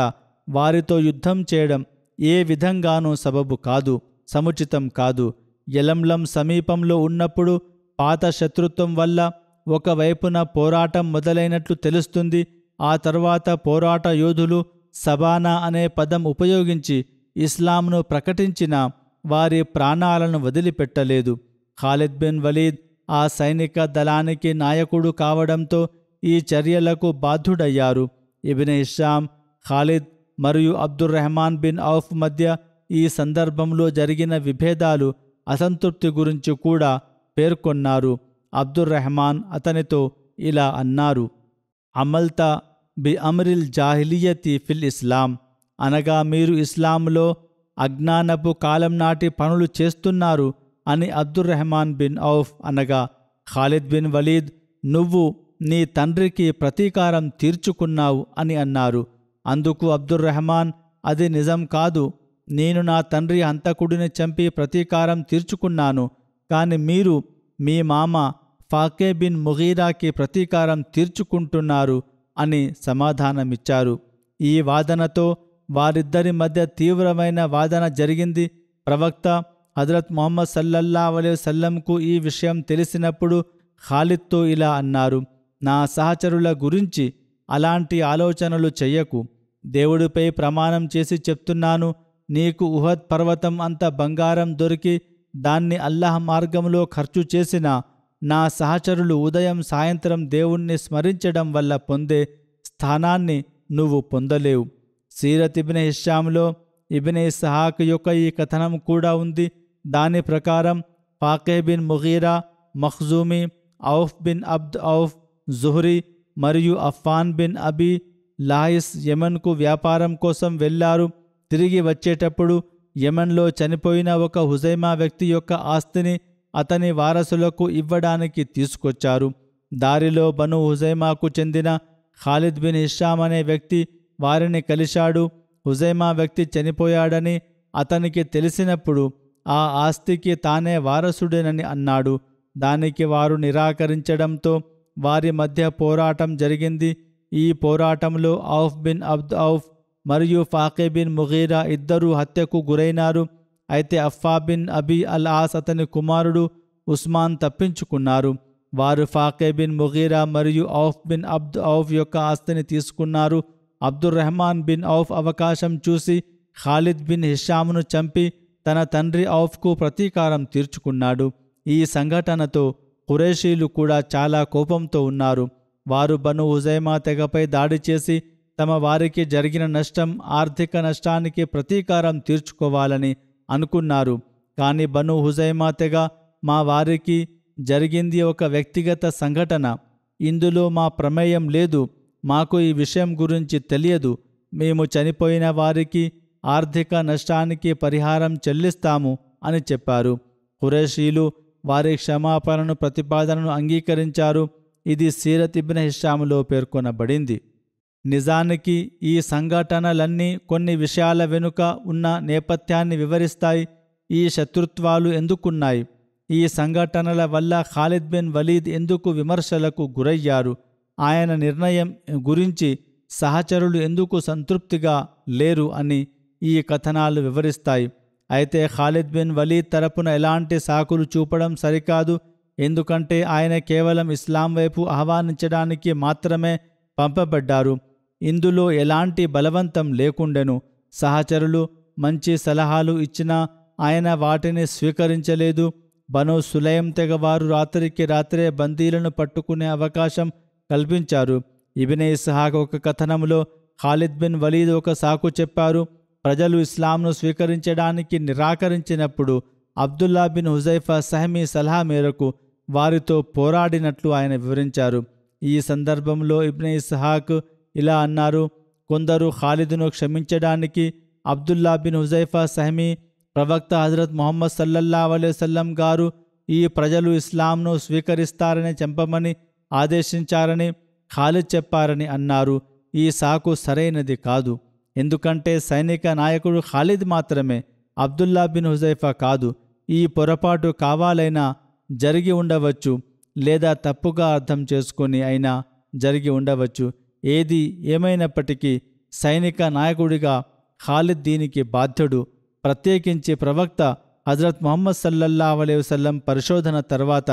వారితో యుద్ధం చేయడం ఏ విధంగానూ సబబు కాదు, సముచితం కాదు. యలంలం సమీపంలో ఉన్నప్పుడు పాత శత్రుత్వం వల్ల ఒకవైపున పోరాటం మొదలైనట్లు తెలుస్తుంది. ఆ తర్వాత పోరాట యోధులు సబానా అనే పదం ఉపయోగించి ఇస్లాంను ప్రకటించిన వారి ప్రాణాలను వదిలిపెట్టలేదు. ఖాలిద్ బిన్ వలీద్ ఆ సైనిక దళానికి నాయకుడు కావడంతో ఈ చర్యలకు బాధ్యుడయ్యారు. ఇబ్నే హిషాం, ఖాలిద్ మరియు అబ్దుర్రహ్మాన్ బిన్ ఔఫ్ మధ్య ఈ సందర్భంలో జరిగిన విభేదాలు, అసంతృప్తి గురించి కూడా పేర్కొన్నారు. అబ్దుర్రహ్మాన్ అతనితో ఇలా అన్నారు, అమల్తా బి అమ్రిల్ జాహిలియతి ఫిల్ ఇస్లాం, అనగా మీరు ఇస్లాంలో అజ్ఞానపు కాలం నాటి పనులు చేస్తున్నారు అని అబ్దుర్రహ్మాన్ బిన్ ఔఫ్ అనగా ఖాలిద్ బిన్ వలీద్, నువ్వు నీ తండ్రికి ప్రతీకారం తీర్చుకున్నావు అని అన్నారు. అందుకు అబ్దుర్రహ్మాన్, అది నిజం కాదు, నేను నా తండ్రి హంతకుడిని చంపి ప్రతీకారం తీర్చుకున్నాను, కాని మీరు మీ మామ ఫాకే బిన్ ముగీరాకి ప్రతీకారం తీర్చుకుంటున్నారు అని సమాధానమిచ్చారు. ఈ వాదనతో వారిద్దరి మధ్య తీవ్రమైన వాదన జరిగింది. ప్రవక్త హజరత్ ముహమ్మద్ సల్లల్లాహు అలైహి వసల్లంకు ఈ విషయం తెలిసినప్పుడు ఖాలిద్తో ఇలా అన్నారు, నా సహచరుల గురించి అలాంటి ఆలోచనలు చెయ్యకు. దేవుడిపై ప్రమాణం చేసి చెప్తున్నాను, నీకు ఉహద్ పర్వతం అంత బంగారం దొరికి దాన్ని అల్లాహ్ మార్గంలో ఖర్చు చేసిన నా సహచరులు ఉదయం సాయంత్రం దేవుణ్ణి స్మరించడం వల్ల పొందే స్థానాన్ని నువ్వు పొందలేవు. సీరత్ ఇబ్నే హిషాంలో ఇబ్నే ఇస్హాక్ యొక్క ఈ కథనం కూడా ఉంది. దాని ప్రకారం Fakih bin Mughira, Makhzumi, Auf bin Abd Auf, Zuhri మరియు అఫ్ఫాన్ బిన్ అబీ లాయిస్ యెమెన్కు వ్యాపారం కోసం వెళ్లారు. తిరిగి వచ్చేటప్పుడు యెమెన్లో చనిపోయిన ఒక హుజైమా వ్యక్తి యొక్క ఆస్తిని అతని వారసులకు ఇవ్వడానికి తీసుకొచ్చారు. దారిలో బను హుజైమాకు చెందిన ఖాలిద్ బిన్ హిషాం అనే వ్యక్తి వారిని కలిశాడు. హుజైమా వ్యక్తి చనిపోయాడని అతనికి తెలిసినప్పుడు ఆ ఆస్తికి తానే వారసుడేనని అన్నాడు. దానికి వారు నిరాకరించడంతో వారి మధ్య పోరాటం జరిగింది. ఈ పోరాటంలో ఔఫ్ బిన్ అబ్ద్ ఔఫ్ మరియు ఫాకే బిన్ ముగీరా ఇద్దరూ హత్యకు గురైనారు. అయితే అఫ్ఫా బిన్ అబీ అల్ ఆస్ అతని కుమారుడు ఉస్మాన్ తప్పించుకున్నారు. వారు ఫాకే బిన్ ముగీరా మరియు ఔఫ్ బిన్ అబ్ద్ ఔఫ్ యొక్క ఆస్తిని తీసుకున్నారు. అబ్దుర్రహ్మాన్ బిన్ ఔఫ్ అవకాశం చూసి ఖాలిద్ బిన్ హిషాంను చంపి తన తండ్రి ఔఫ్కు ప్రతీకారం తీర్చుకున్నాడు. ఈ సంఘటనతో ఖురేషీలు కూడా చాలా కోపంతో ఉన్నారు. వారు బను హుజైమా తెగపై దాడి చేసి తమ వారికి జరిగిన నష్టం, ఆర్థిక నష్టానికి ప్రతీకారం తీర్చుకోవాలని అనుకున్నారు. కానీ బను హుజైమా తెగ, మా వారికి జరిగింది ఒక వ్యక్తిగత సంఘటన, ఇందులో మా ప్రమేయం లేదు, మాకు ఈ విషయం గురించి తెలియదు, మేము చనిపోయిన వారికి ఆర్థిక నష్టానికి పరిహారం చెల్లిస్తాము అని చెప్పారు. ఖురేషీలు వారి క్షమాపణను ప్రతిపాదనను అంగీకరించారు. ఇది సీరత్ ఇబ్నే హిషాంలో పేర్కొనబడింది. నిజానికి ఈ సంఘటనలన్నీ కొన్ని విషయాల వెనుక ఉన్న నేపథ్యాన్ని వివరిస్తాయి. ఈ శత్రుత్వాలు ఎందుకున్నాయి? ఈ సంఘటనల వల్ల ఖాలిద్ బిన్ వలీద్ ఎందుకు విమర్శలకు గురయ్యారు? ఆయన నిర్ణయం గురించి సహచరులు ఎందుకు సంతృప్తిగా లేరు అని ఈ కథనాలు వివరిస్తాయి. అయితే ఖాలిద్ బిన్ వలీద్ తరపున ఎలాంటి సాకులు చూపడం సరికాదు. ఎందుకంటే ఆయన కేవలం ఇస్లాం వైపు ఆహ్వానించడానికి మాత్రమే పంపబడ్డారు. ఇందులో ఎలాంటి బలవంతం లేకుండెను. సహచరులు మంచి సలహాలు ఇచ్చినా ఆయన వాటిని స్వీకరించలేదు. బను సులైం తెగవారు రాత్రికి రాత్రే బందీలను పట్టుకునే అవకాశం కల్పించారు. ఇబ్నే ఇస్హాక్ ఒక కథనంలో ఖాలిద్ బిన్ వలీద్ ఒక సాకు చెప్పారు. ప్రజలు ఇస్లాంను స్వీకరించడానికి నిరాకరించినప్పుడు అబ్దుల్లా బిన్ హుజైఫా సహమీ సలహా మేరకు వారితో పోరాడినట్లు ఆయన వివరించారు. ఈ సందర్భంలో ఇబ్నే ఇస్హాక్ ఇలా అన్నారు: కొందరు ఖాలిద్ను క్షమించడానికి అబ్దుల్లా బిన్ హుజైఫా సహమీ ప్రవక్త హజరత్ ముహమ్మద్ సల్లల్లాహు అలైహి వసల్లం గారు ఈ ప్రజలు ఇస్లాంను స్వీకరిస్తారని చెప్పమని ఆదేశించారని ఖాలిద్ చెప్పారని అన్నారు. ఈ సాకు సరైనది కాదు. ఎందుకంటే సైనిక నాయకుడు ఖాలిద్ మాత్రమే, అబ్దుల్లా బిన్ హుజైఫా కాదు. ఈ పొరపాటు కావాలైనా జరిగి ఉండవచ్చు, లేదా తప్పుగా అర్థం చేసుకొని అయినా జరిగి ఉండవచ్చు. ఏది ఏమైనప్పటికీ సైనిక నాయకుడిగా ఖాలిద్ దీనికి బాధ్యుడు. ప్రత్యేకించి ప్రవక్త హజరత్ ముహమ్మద్ సల్లల్లాహు అలైహి వసల్లం పరిశోధన తర్వాత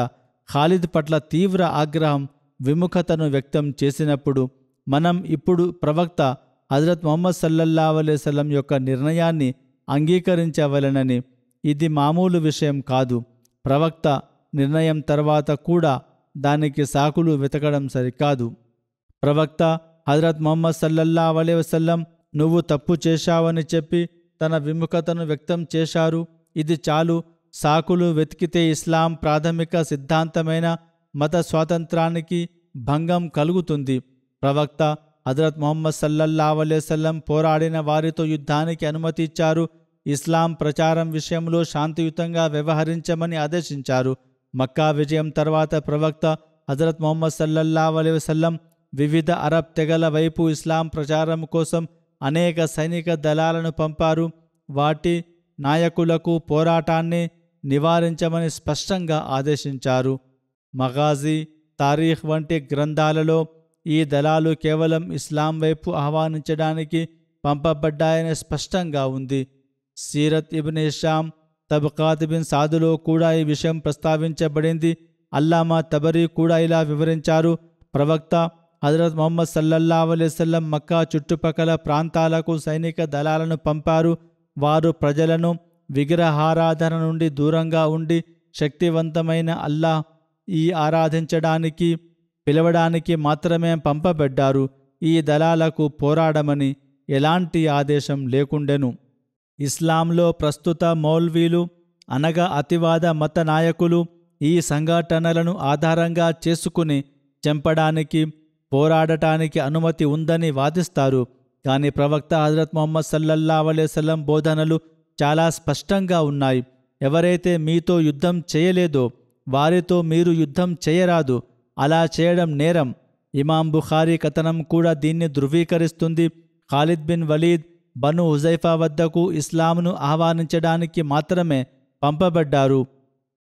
ఖాలిద్ పట్ల తీవ్ర ఆగ్రహం, విముఖతను వ్యక్తం చేసినప్పుడు మనం ఇప్పుడు ప్రవక్త హజరత్ ముహమ్మద్ సల్లల్లాహు అలైహి వసల్లం యొక్క నిర్ణయాన్ని అంగీకరించవలెనని, ఇది మామూలు విషయం కాదు. ప్రవక్త నిర్ణయం తర్వాత కూడా దానికి సాకులు వెతకడం సరికాదు. ప్రవక్త హజరత్ ముహమ్మద్ సల్లల్లాహు అలైహి వసల్లం నువ్వు తప్పు చేశావని చెప్పి తన విముఖతను వ్యక్తం చేశారు. ఇది చాలు. సాకులు వెతికితే ఇస్లాం ప్రాథమిక సిద్ధాంతమైన మత స్వాతంత్రానికి భంగం కలుగుతుంది. ప్రవక్త హజరత్ ముహమ్మద్ సల్లల్లాహు అలైహి వసల్లం పోరాడిన వారితో యుద్ధానికి అనుమతి ఇచ్చారు. ఇస్లాం ప్రచారం విషయంలో శాంతియుతంగా వ్యవహరించమని ఆదేశించారు. మక్కా విజయం తర్వాత ప్రవక్త హజరత్ ముహమ్మద్ సల్లల్లాహు అలైహి వసల్లం వివిధ అరబ్ తెగల వైపు ఇస్లాం ప్రచారం కోసం అనేక సైనిక దళాలను పంపారు. వాటి నాయకులకు పోరాటాన్ని నివారించమని స్పష్టంగా ఆదేశించారు. మగాజీ, తారీఖ్ వంటి గ్రంథాలలో ఈ దళాలు కేవలం ఇస్లాం వైపు ఆహ్వానించడానికి పంపబడ్డాయని స్పష్టంగా ఉంది. సీరత్ ఇబ్న్ హిషామ్, తబకాత్ బిన్ సాదులో కూడా ఈ విషయం ప్రస్తావించబడింది. అల్లామా తబరీ కూడా ఇలా వివరించారు: ప్రవక్త హజరత్ ముహమ్మద్ సల్లల్లాహు అలైహి వసల్లం మక్కా చుట్టుపక్కల ప్రాంతాలకు సైనిక దళాలను పంపారు. వారు ప్రజలను విగ్రహారాధన నుండి దూరంగా ఉండి శక్తివంతమైన అల్లాహ్ ఈ ఆరాధించడానికి పిలవడానికి మాత్రమే పంపబడ్డారు. ఈ దళాలకు పోరాడమని ఎలాంటి ఆదేశం లేకుండెను. ఇస్లాంలో ప్రస్తుత మౌల్వీలు అనగా అతివాద మత నాయకులు ఈ సంఘటనలను ఆధారంగా చేసుకుని చంపడానికి, పోరాడటానికి అనుమతి ఉందని వాదిస్తారు. కానీ ప్రవక్త హజరత్ ముహమ్మద్ సల్లల్లాహు అలైహి వసల్లం బోధనలు చాలా స్పష్టంగా ఉన్నాయి. ఎవరైతే మీతో యుద్ధం చేయలేదో వారితో మీరు యుద్ధం చేయరాదు. అలా చేయడం నేరం. ఇమాం బుఖారీ కథనం కూడా దీన్ని ధృవీకరిస్తుంది. ఖాలిద్ బిన్ వలీద్ బను హుజైఫా వద్దకు ఇస్లాంను ఆహ్వానించడానికి మాత్రమే పంపబడ్డారు.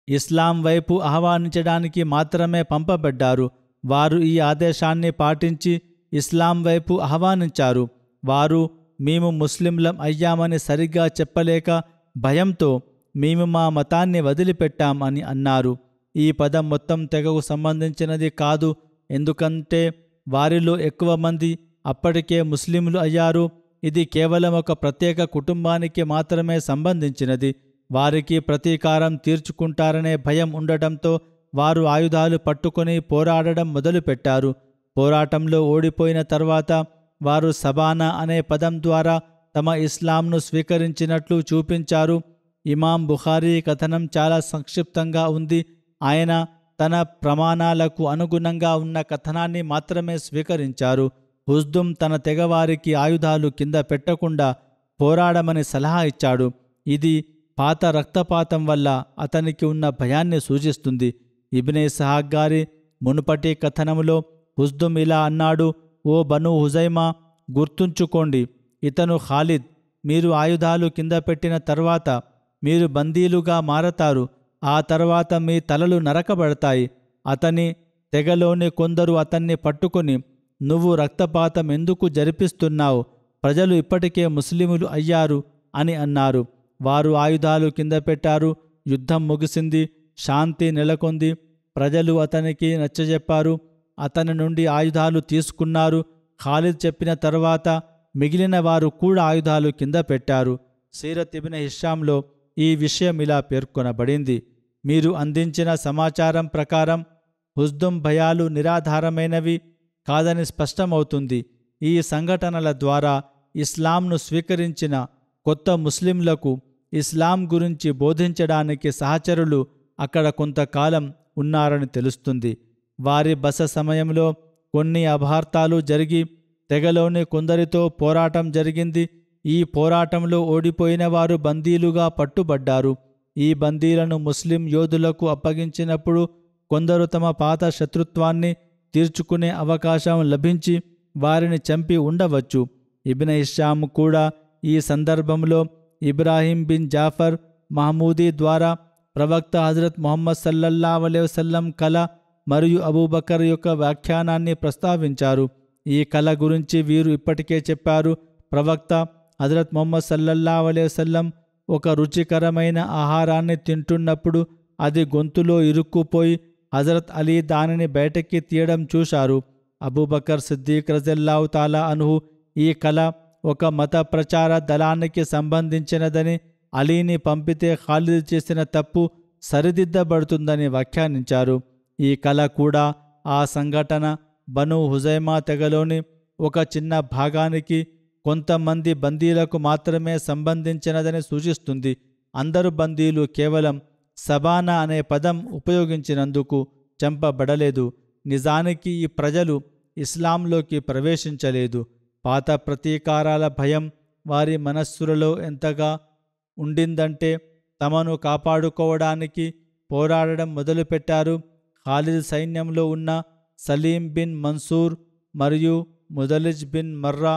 ఇస్లాం వైపు ఆహ్వానించడానికి మాత్రమే పంపబడ్డారు. వారు ఈ ఆదేశాన్ని పాటించి ఇస్లాం వైపు ఆహ్వానించారు. వారు మేము ముస్లింలం అయ్యామని సరిగ్గా చెప్పలేక భయంతో మేము మా మతాన్ని వదిలిపెట్టాం అని అన్నారు. ఈ పదం మొత్తం తెగకు సంబంధించినది కాదు. ఎందుకంటే వారిలో ఎక్కువ మంది అప్పటికే ముస్లింలు అయ్యారు. ఇది కేవలం ఒక ప్రత్యేక కుటుంబానికి మాత్రమే సంబంధించినది. వారికి ప్రతీకారం తీర్చుకుంటారనే భయం ఉండటంతో వారు ఆయుధాలు పట్టుకొని పోరాడడం మొదలుపెట్టారు. పోరాటంలో ఓడిపోయిన తర్వాత వారు సబానా అనే పదం ద్వారా తమ ఇస్లాంను స్వీకరించినట్లు చూపించారు. ఇమాం బుఖారీ కథనం చాలా సంక్షిప్తంగా ఉంది. ఆయన తన ప్రమాణాలకు అనుగుణంగా ఉన్న కథనాన్ని మాత్రమే స్వీకరించారు. హుజ్దుమ్ తన తెగవారికి ఆయుధాలు కింద పెట్టకుండా పోరాడమని సలహా ఇచ్చాడు. ఇది పాత రక్తపాతం వల్ల అతనికి ఉన్న భయాన్ని సూచిస్తుంది. ఇబ్నే ఇస్హాక్ గారి మునుపటి కథనంలో హుజ్దుమ్ ఇలా అన్నాడు: ఓ బను హుజైమా, గుర్తుంచుకోండి, ఇతను ఖాలిద్. మీరు ఆయుధాలు కింద పెట్టిన తర్వాత మీరు బందీలుగా మారతారు. ఆ తర్వాత మీ తలలు నరకబడతాయి. అతని తెగలోని కొందరు అతన్ని పట్టుకొని, నువ్వు రక్తపాతం ఎందుకు జరిపిస్తున్నావు? ప్రజలు ఇప్పటికే ముస్లిములు అయ్యారు అని అన్నారు. వారు ఆయుధాలు కింద పెట్టారు. యుద్ధం ముగిసింది. శాంతి నెలకొంది. ప్రజలు అతనికి నచ్చజెప్పారు. అతని నుండి ఆయుధాలు తీసుకున్నారు. ఖాలిద్ చెప్పిన తర్వాత మిగిలిన వారు కూడా ఆయుధాలు కింద పెట్టారు. సీరత్ ఇబ్న్ హిషాంలో ఈ విషయం ఇలా పేర్కొనబడింది: మీరు అందించిన సమాచారం ప్రకారం హుజ్దుం భయాలు నిరాధారమైనవి కాదని స్పష్టమవుతుంది. ఈ సంఘటనల ద్వారా ఇస్లాంను స్వీకరించిన కొత్త ముస్లింలకు ఇస్లాం గురించి బోధించడానికి సహచరులు అక్కడ కొంతకాలం ఉన్నారని తెలుస్తుంది. వారి బస సమయంలో కొన్ని అపార్థాలు జరిగి తెగలోని కొందరితో పోరాటం జరిగింది. ఈ పోరాటంలో ఓడిపోయిన వారు బందీలుగా పట్టుబడ్డారు. ఈ బందీలను ముస్లిం యోధులకు అప్పగించినప్పుడు కొందరు తమ పాత శత్రుత్వాన్ని తీర్చుకునే అవకాశం లభించి వారిని చంపి ఉండవచ్చు. ఇబ్న్ హిషాం కూడా ఈ సందర్భంలో ఇబ్రాహీం బిన్ జాఫర్ మహమూదీ ద్వారా ప్రవక్త హజరత్ ముహమ్మద్ సల్లల్లాహు అలైహి వసల్లం కల మరియు అబూబకర్ యొక్క వ్యాఖ్యానాన్ని ప్రస్తావించారు. ఈ కల గురించి వీరు ఇప్పటికే చెప్పారు. ప్రవక్త హజరత్ ముహమ్మద్ సల్లల్లాహు అలైహి వసల్లం ఒక రుచికరమైన ఆహారాన్ని తింటున్నప్పుడు అది గొంతులో ఇరుక్కుపోయి హజరత్ అలీ దానిని బయటకి తీయడం చూశారు. అబూబకర్ సిద్దీక్ రజల్లాహు తాలా అన్హు ఈ కల ఒక మత ప్రచార దళానికి సంబంధించినదని, అలీని పంపితే ఖాలిద్ చేసిన తప్పు సరిదిద్దబడుతుందని వ్యాఖ్యానించారు. ఈ కల కూడా ఆ సంఘటన బను హుజైమా తెగలోని ఒక చిన్న భాగానికి కొంతమంది బందీలకు మాత్రమే సంబంధించినదని సూచిస్తుంది. అందరు బందీలు కేవలం సబానా అనే పదం ఉపయోగించినందుకు చంపబడలేదు. నిజానికి ఈ ప్రజలు ఇస్లాంలోకి ప్రవేశించలేదు. పాత ప్రతీకారాల భయం వారి మనస్సులలో ఎంతగా ఉండిందంటే తమను కాపాడుకోవడానికి పోరాడడం మొదలుపెట్టారు. ఖాలిద్ సైన్యంలో ఉన్న సలీం బిన్ మన్సూర్ మరియు ముదలిజ్ బిన్ మర్రా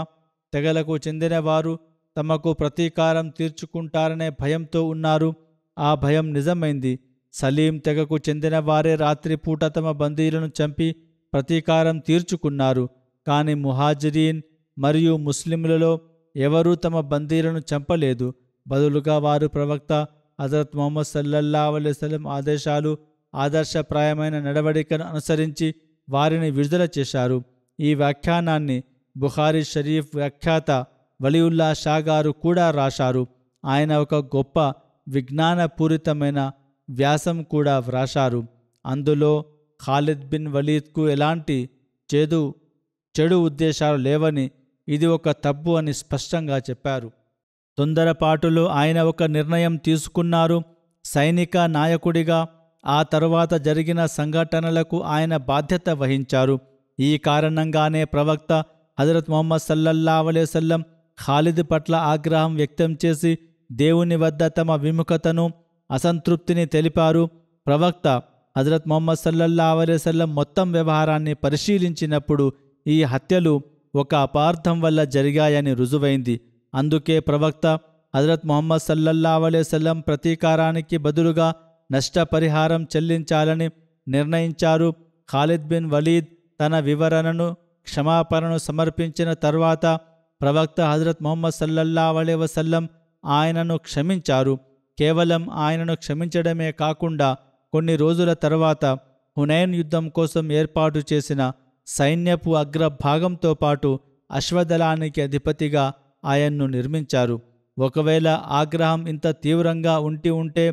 తెగలకు చెందినవారు తమకు ప్రతీకారం తీర్చుకుంటారనే భయంతో ఉన్నారు. ఆ భయం నిజమైంది. సలీం తెగకు చెందిన వారే రాత్రిపూట తమ బందీలను చంపి ప్రతీకారం తీర్చుకున్నారు. కానీ ముహాజిరీన్ మరియు ముస్లింలలో ఎవరూ తమ బందీలను చంపలేదు. బదులుగా వారు ప్రవక్త హజరత్ ముహమ్మద్ సల్లల్లాహు అలైహి వసల్లం ఆదేశాలు, ఆదర్శప్రాయమైన నడవడికను అనుసరించి వారిని విడుదల చేశారు. ఈ వ్యాఖ్యానాన్ని బుఖారీ షరీఫ్ వ్యాఖ్యాత వలీవుల్లా షా గారు కూడా రాశారు. ఆయన ఒక గొప్ప విజ్ఞానపూరితమైన వ్యాసం కూడా వ్రాశారు. అందులో ఖాలిద్ బిన్ వలీద్కు ఎలాంటి చెడు ఉద్దేశాలు లేవని, ఇది ఒక తప్పు అని స్పష్టంగా చెప్పారు. తొందరపాటులో ఆయన ఒక నిర్ణయం తీసుకున్నారు. సైనిక నాయకుడిగా ఆ తరువాత జరిగిన సంఘటనలకు ఆయన బాధ్యత వహించారు. ఈ కారణంగానే ప్రవక్త హజరత్ ముహమ్మద్ సల్లల్లాహు అలైహి వసల్లం ఖాలిద్ పట్ల ఆగ్రహం వ్యక్తం చేసి దేవుని వద్ద తమ విముఖతను, అసంతృప్తిని తెలిపారు. ప్రవక్త హజరత్ ముహమ్మద్ సల్లల్లాహు అలైహి వసల్లం మొత్తం వ్యవహారాన్ని పరిశీలించినప్పుడు ఈ హత్యలు ఒక అపార్థం వల్ల జరిగాయని రుజువైంది. అందుకే ప్రవక్త హజరత్ ముహమ్మద్ సల్లల్లాహు అలైహి వసల్లం ప్రతీకారానికి బదులుగా నష్టపరిహారం చెల్లించాలని నిర్ణయించారు. ఖాలిద్ బిన్ వలీద్ తన వివరణను, క్షమాపణను సమర్పించిన తర్వాత ప్రవక్త హజరత్ ముహమ్మద్ సల్లల్లాహు అలైహి వసల్లం ఆయనను క్షమించారు. కేవలం ఆయనను క్షమించడమే కాకుండా కొన్ని రోజుల తర్వాత హునైన్ యుద్ధం కోసం ఏర్పాటు చేసిన సైన్యపు అగ్రభాగంతో పాటు అశ్వదళానికి అధిపతిగా ఆయన్ను నిర్మించారు. ఒకవేళ ఆగ్రహం ఇంత తీవ్రంగా ఉంటే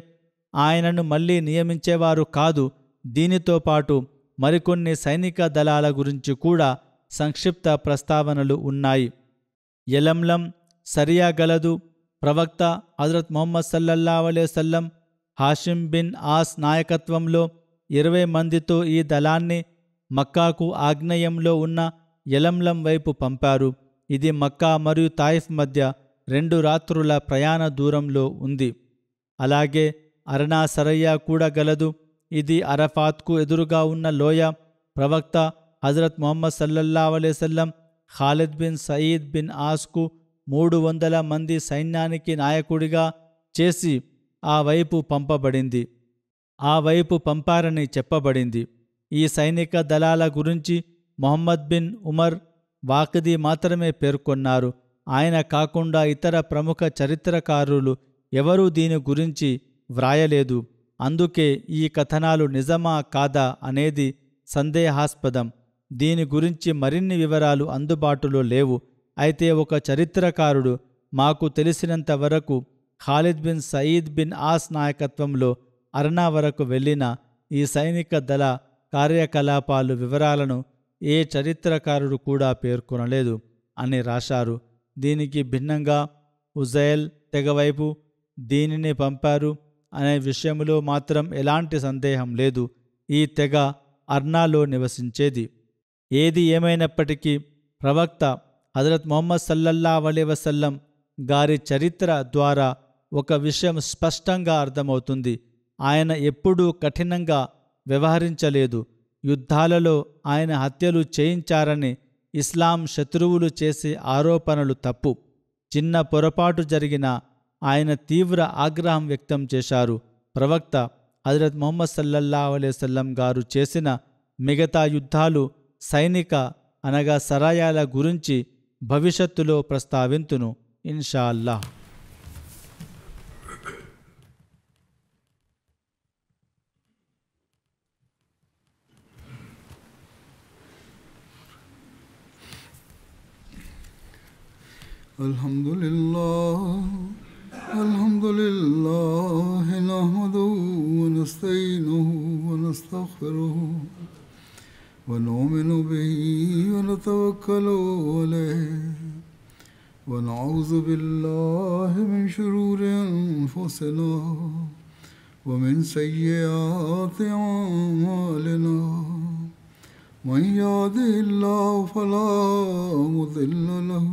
ఆయనను మళ్ళీ నియమించేవారు కాదు. దీనితో పాటు మరికొన్ని సైనిక దళాల గురించి కూడా సంక్షిప్త ప్రస్తావనలు ఉన్నాయి. యలమ్లం సరియా గలదు. ప్రవక్త హజరత్ ముహమ్మద్ సల్లల్లాహు అలైహి వసల్లం హాషిం బిన్ ఆస్ నాయకత్వంలో 20 మందితో ఈ దళాన్ని మక్కాకు ఆగ్నేయంలో ఉన్న యలమ్లం వైపు పంపారు. ఇది మక్కా మరియు తాయిఫ్ మధ్య 2 రాత్రుల ప్రయాణ దూరంలో ఉంది. అలాగే అరణా సరయ్యా కూడా గలదు. ఇది అరఫాత్కు ఎదురుగా ఉన్న లోయ. ప్రవక్త హజరత్ ముహమ్మద్ సల్లల్లాహు అలైహి వసల్లం ఖాలిద్ బిన్ సయీద్ బిన్ ఆస్కు 300 మంది సైన్యానికి నాయకుడిగా చేసి ఆ వైపు పంపారని చెప్పబడింది. ఈ సైనిక దళాల గురించి మొహమ్మద్ బిన్ ఉమర్ వాకిదీ మాత్రమే పేర్కొన్నారు. ఆయన కాకుండా ఇతర ప్రముఖ చరిత్రకారులు ఎవరూ దీని గురించి వ్రాయలేదు. అందుకే ఈ కథనాలు నిజమా కాదా అనేది సందేహాస్పదం. దీని గురించి మరిన్ని వివరాలు అందుబాటులో లేవు. అయితే ఒక చరిత్రకారుడు మాకు తెలిసినంత వరకు ఖాలిద్ బిన్ సయీద్ బిన్ ఆస్ నాయకత్వంలో అర్నా వరకు వెళ్ళిన ఈ సైనిక దళ కార్యకలాపాలు వివరాలను ఏ చరిత్రకారుడు కూడా పేర్కొనలేదు అని రాశారు. దీనికి భిన్నంగా ఉజైల్ తెగవైపు దీనిని పంపారు అనే విషయంలో మాత్రం ఎలాంటి సందేహం లేదు. ఈ తెగ అర్నాలో నివసించేది. ఏది ఏమైనప్పటికీ ప్రవక్త హజరత్ ముహమ్మద్ సల్లల్లాహు అలైహి వసల్లం గారి చరిత్ర ద్వారా ఒక విషయం స్పష్టంగా అర్థమవుతుంది. ఆయన ఎప్పుడూ కఠినంగా వ్యవహరించలేదు. యుద్ధాలలో ఆయన హత్యలు చేయించారని ఇస్లాం శత్రువులు చేసే ఆరోపణలు తప్పు. చిన్న పొరపాటు జరిగినా ఆయన తీవ్ర ఆగ్రహం వ్యక్తం చేశారు. ప్రవక్త హజరత్ ముహమ్మద్ సల్లల్లాహు అలైహి వసల్లం గారు చేసిన మిగతా యుద్ధాలు సైనిక అనగా సరాయాల గురించి భవిష్యత్తులో ప్రస్తావింతును ఇన్షా అల్లాహ్. అల్హమ్దులిల్లాహ్ నహ్మదుహు వ నస్తঈనుహు వ నస్తగ్ఫిరుహు వ ను'మిను బిహి వ నతవక్కలు అలైహి వ నఅూజు బిల్లాహి మిన్ శురూరి అన్ఫుసినా వ మిన్ సయ్యిఆతి అమాలినా మన్ యహ్దిహిల్లాహు ఫలా ముదిల్ల లహు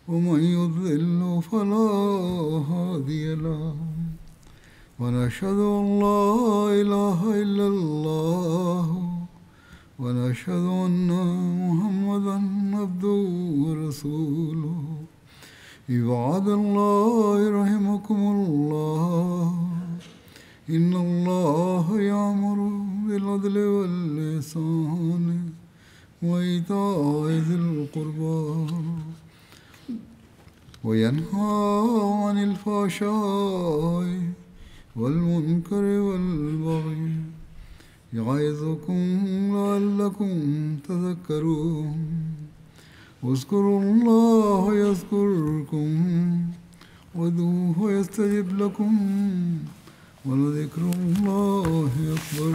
ومن يضلل فلا هادي له ونشهد أن لا إله إلا الله ونشهد أن محمدا عبده ورسوله عباد الله رحمكم الله إن الله يأمر بالعدل والإحسان وإيتاء ذي القربى وينهى عن الفحشاء والمنكر والبغي يعظكم لعلكم تذكرون واذكروا الله يذكركم وادعوه يستجب لكم ولذكر الله أكبر.